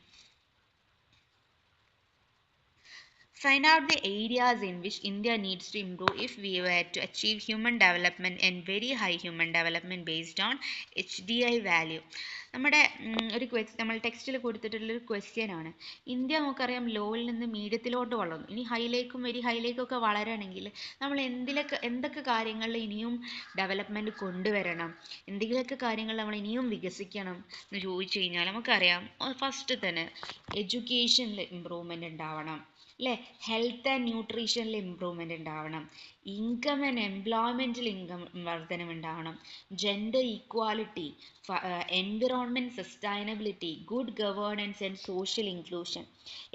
find out the areas in which India needs to improve if we were to achieve human development and very high human development based on HDI value. നമ്മുടെ നമ്മൾ ടെക്സ്റ്റിൽ കൊടുത്തിട്ടുള്ളൊരു ക്വസ്റ്റ്യൻ ആണ്. ഇന്ത്യ നമുക്കറിയാം ലോയിൽ നിന്ന് മീഡിയത്തിലോട്ട് വളർന്നു. ഇനി ഹൈയിലേക്കും വെരി ഹൈയിലേക്കൊക്കെ വളരണമെങ്കിൽ നമ്മൾ എന്തൊക്കെ കാര്യങ്ങളിൽ ഇനിയും ഡെവലപ്മെൻറ്റ് കൊണ്ടുവരണം, എന്തെങ്കിലുമൊക്കെ കാര്യങ്ങൾ നമ്മൾ ഇനിയും വികസിക്കണം എന്ന് ചോദിച്ചു കഴിഞ്ഞാൽ നമുക്കറിയാം, ഫസ്റ്റ് തന്നെ എഡ്യൂക്കേഷനിൽ ഇമ്പ്രൂവ്മെൻ്റ് ഉണ്ടാവണം അല്ലേ? ഹെൽത്ത് ആൻഡ് ന്യൂട്രീഷനിൽ ഇമ്പ്രൂവ്മെൻ്റ് ഉണ്ടാവണം. ഇൻകം ആൻഡ് എംപ്ലോയ്മെൻറ്റിൽ വർധനവുണ്ടാവണം. Gender equality, environment sustainability, good governance and social inclusion.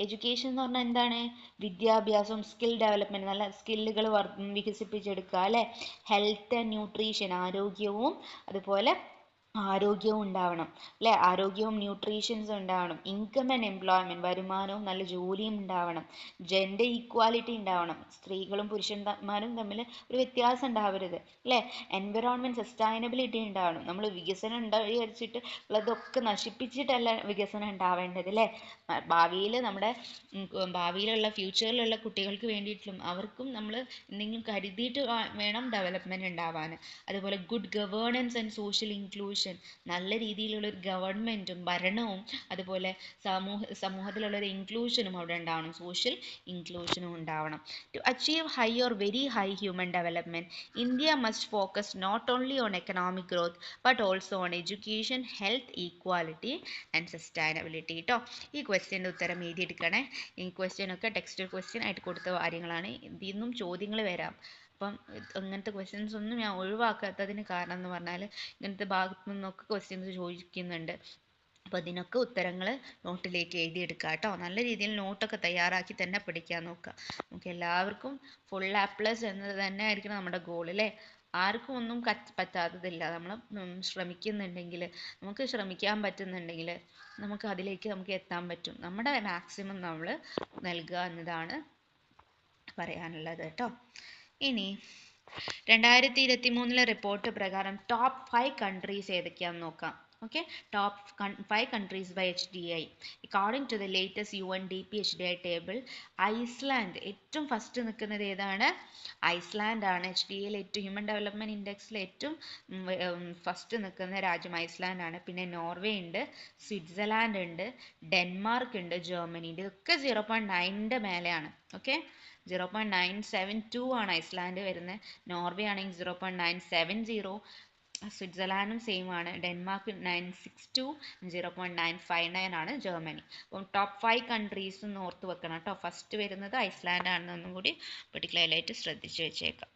Education എന്ന് പറഞ്ഞാൽ എന്താണ്? വിദ്യാഭ്യാസം, സ്കിൽ ഡെവലപ്മെൻറ്റ്, നല്ല സ്കില്ലുകൾ വികസിപ്പിച്ചെടുക്കുക അല്ലേ? ഹെൽത്ത് ആൻഡ് ന്യൂട്രീഷൻ, ആരോഗ്യവും ഉണ്ടാവണം അല്ലേ? ആരോഗ്യവും ന്യൂട്രീഷൻസും ഉണ്ടാവണം. ഇൻകം ആൻഡ് എംപ്ലോയ്മെൻറ്റ്, വരുമാനവും നല്ല ജോലിയും ഉണ്ടാവണം. ജെൻഡർ ഈക്വാലിറ്റി ഉണ്ടാവണം, സ്ത്രീകളും പുരുഷന്മാരും തമ്മിൽ ഒരു വ്യത്യാസം ഉണ്ടാവരുത് അല്ലേ? എൻവിറോൺമെൻറ്റ് സസ്റ്റൈനബിലിറ്റി ഉണ്ടാവണം. നമ്മൾ വികസനം വിചാരിച്ചിട്ട് ഉള്ളതൊക്കെ നശിപ്പിച്ചിട്ടല്ല വികസനം ഉണ്ടാവേണ്ടത് അല്ലേ? ഭാവിയിലുള്ള ഫ്യൂച്ചറിലുള്ള കുട്ടികൾക്ക് വേണ്ടിയിട്ടും അവർക്കും നമ്മൾ എന്തെങ്കിലും കരുതിയിട്ട് വേണം ഡെവലപ്മെൻറ്റ് ഉണ്ടാവാൻ. അതുപോലെ good governance and social inclusion, നല്ല രീതിയിലുള്ള ഒരു ഗവൺമെൻറ്റും ഭരണവും അതുപോലെ സമൂഹത്തിലുള്ള ഒരു ഇൻക്ലൂഷനും അവിടെ ഉണ്ടാവണം, സോഷ്യൽ ഇൻക്ലൂഷനും ഉണ്ടാവണം. To achieve high or very high human development, India must focus not only on economic growth but also on education, health, equality and sustainability കേട്ടോ. ഈ ക്വസ്റ്റ്യൻ്റെ ഉത്തരം എഴുതിയെടുക്കണേ. ഈ ക്വസ്റ്റ്യനൊക്കെ ടെക്സ്റ്റ് ക്വസ്റ്റ്യൻ ആയിട്ട് കൊടുത്ത കാര്യങ്ങളാണ്. ഇതിൽ നിന്നും ചോദ്യങ്ങൾ വരാം. അപ്പം ഇങ്ങനത്തെ ക്വസ്റ്റ്യൻസ് ഒന്നും ഞാൻ ഒഴിവാക്കാത്തതിന് കാരണം എന്ന് പറഞ്ഞാൽ ഇങ്ങനത്തെ ഭാഗത്തു നിന്നൊക്കെ ക്വസ്റ്റ്യൻസ് ചോദിക്കുന്നുണ്ട്. അപ്പോൾ അതിനൊക്കെ ഉത്തരങ്ങൾ നോട്ടിലേക്ക് എഴുതിയെടുക്കുക കേട്ടോ. നല്ല രീതിയിൽ നോട്ടൊക്കെ തയ്യാറാക്കി തന്നെ പഠിക്കാൻ നോക്കുക. നമുക്ക് എല്ലാവർക്കും ഫുൾ A+ എന്നത് തന്നെ ആയിരിക്കണം നമ്മുടെ ഗോൾ അല്ലേ? ആർക്കും ഒന്നും പറ്റാത്തതില്ല. നമ്മൾ ശ്രമിക്കുന്നുണ്ടെങ്കിൽ, നമുക്ക് ശ്രമിക്കാൻ പറ്റുന്നുണ്ടെങ്കിൽ നമുക്ക് അതിലേക്ക് എത്താൻ പറ്റും. നമ്മുടെ മാക്സിമം നമ്മൾ നൽകുക എന്നതാണ് പറയാനുള്ളത് കേട്ടോ. ഇനി 2023 റിപ്പോർട്ട് പ്രകാരം ടോപ്പ് 5 കൺട്രീസ് ഏതൊക്കെയാണെന്ന് നോക്കാം. Okay, top 5 countries by HDI. According to the latest UNDP HDI table, Iceland ഏറ്റവും ഫസ്റ്റ് നിൽക്കുന്നത് ഏതാണ്? ഐസ്ലാൻഡ് ആണ്. HDIയിൽ ഏറ്റവും ഹ്യൂമൻ ഡെവലപ്മെന്റ് ഇൻഡെക്സിൽ ഏറ്റവും ഫസ്റ്റ് നിൽക്കുന്ന രാജ്യം ഐസ്ലാൻഡ് ആണ്. പിന്നെ നോർവേ ഉണ്ട്, സ്വിറ്റ്സർലാൻഡ് ഉണ്ട്, ഡെൻമാർക്ക് ഉണ്ട്, ജർമ്മനി ഉണ്ട്. ഇതൊക്കെ 0.9ന്റെ മേലെയാണ്. ഓക്കെ, 0.972 ആണ് ഐസ്ലാൻഡ് വരുന്നത്. നോർവേ ആണെങ്കിൽ 0.970, സ്വിറ്റ്സർലാൻഡും സെയിം ആണ്. ഡെൻമാർക്ക് 962, 0.959 ആണ് ജർമ്മനി. അപ്പം ടോപ്പ് 5 countries ഓർത്ത് വെക്കണം കേട്ടോ. ഫസ്റ്റ് വരുന്നത് ഐസ്ലാൻഡ് ആണെന്നൊന്നും കൂടി പെർട്ടിക്കുലർലായിട്ട് ശ്രദ്ധിച്ചു വെച്ചേക്കാം.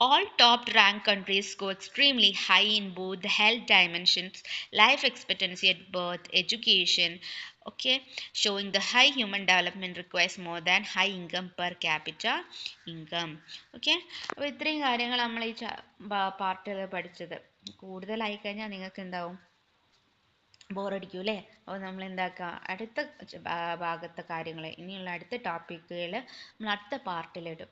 All top ranked countries score extremely high in both the health dimensions, life expectancy at birth, education, okay, showing the high human development requires more than high income per capita income. Okay, അപ്പോൾ ഇത്രയും കാര്യങ്ങൾ നമ്മൾ ഈ പാർട്ടിൽ പഠിച്ചത്. കൂടുതലായി കഴിഞ്ഞാൽ നിങ്ങൾക്ക് എന്താവും, ബോറടിക്കും അല്ലേ? അപ്പോൾ നമ്മൾ എന്താക്കുക, അടുത്ത ഭാഗത്തെ കാര്യങ്ങൾ, ഇനിയുള്ള അടുത്ത ടോപ്പിക്കുകൾ നമ്മൾ അടുത്ത പാർട്ടിലിടും.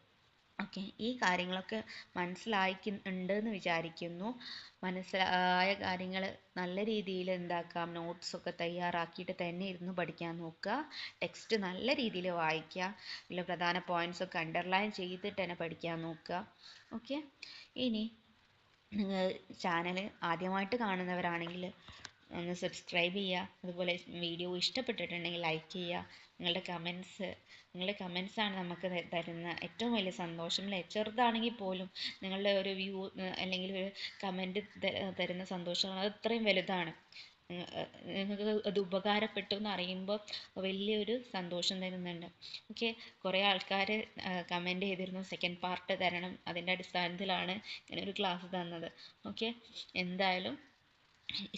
ഓക്കെ, ഈ കാര്യങ്ങളൊക്കെ മനസ്സിലായിട്ടുണ്ട് എന്ന് വിചാരിക്കുന്നു. മനസ്സിലായ കാര്യങ്ങൾ നല്ല രീതിയിൽ എന്താക്കാം, നോട്ട്സൊക്കെ തയ്യാറാക്കിയിട്ട് തന്നെ ഇരുന്ന് പഠിക്കാൻ നോക്കുക. ടെക്സ്റ്റ് നല്ല രീതിയിൽ വായിക്കുക. ഇതിലെ പ്രധാന പോയിന്റ്സ് ഒക്കെ അണ്ടർലൈൻ ചെയ്തിട്ട് തന്നെ പഠിക്കാൻ നോക്കുക. ഓക്കെ, ഇനി നിങ്ങൾ ചാനൽ ആദ്യമായിട്ട് കാണുന്നവരാണെങ്കിൽ ഒന്ന് സബ്സ്ക്രൈബ് ചെയ്യുക. അതുപോലെ വീഡിയോ ഇഷ്ടപ്പെട്ടിട്ടുണ്ടെങ്കിൽ ലൈക്ക് ചെയ്യുക. നിങ്ങളുടെ കമൻസാണ് നമുക്ക് തരുന്ന ഏറ്റവും വലിയ സന്തോഷം അല്ലേ? ചെറുതാണെങ്കിൽ പോലും നിങ്ങളുടെ ഒരു വ്യൂ അല്ലെങ്കിൽ ഒരു കമൻറ്റ് തരുന്ന സന്തോഷം അത് അത്രയും വലുതാണ്. നിങ്ങൾക്ക് അത് ഉപകാരപ്പെട്ടു എന്ന് അറിയുമ്പോൾ വലിയൊരു സന്തോഷം തരുന്നുണ്ട്. ഓക്കെ, കുറേ ആൾക്കാർ കമൻറ്റ് ചെയ്തിരുന്നു സെക്കൻഡ് പാർട്ട് തരണം, അതിൻ്റെ അടിസ്ഥാനത്തിലാണ് ഇങ്ങനെ ഒരു ക്ലാസ് തന്നത്. ഓക്കെ, എന്തായാലും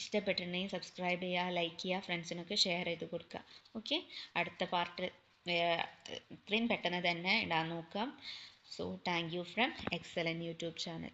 ഇഷ്ടപ്പെട്ടിട്ടുണ്ടെങ്കിൽ സബ്സ്ക്രൈബ് ചെയ്യുക, ലൈക്ക് ചെയ്യുക, ഫ്രണ്ട്സിനൊക്കെ ഷെയർ ചെയ്ത് കൊടുക്കുക. ഓക്കെ, അടുത്ത പാർട്ട് ഇത്രയും പെട്ടെന്ന് തന്നെ ഇടാൻ നോക്കാം. So thank you from excellent YouTube channel.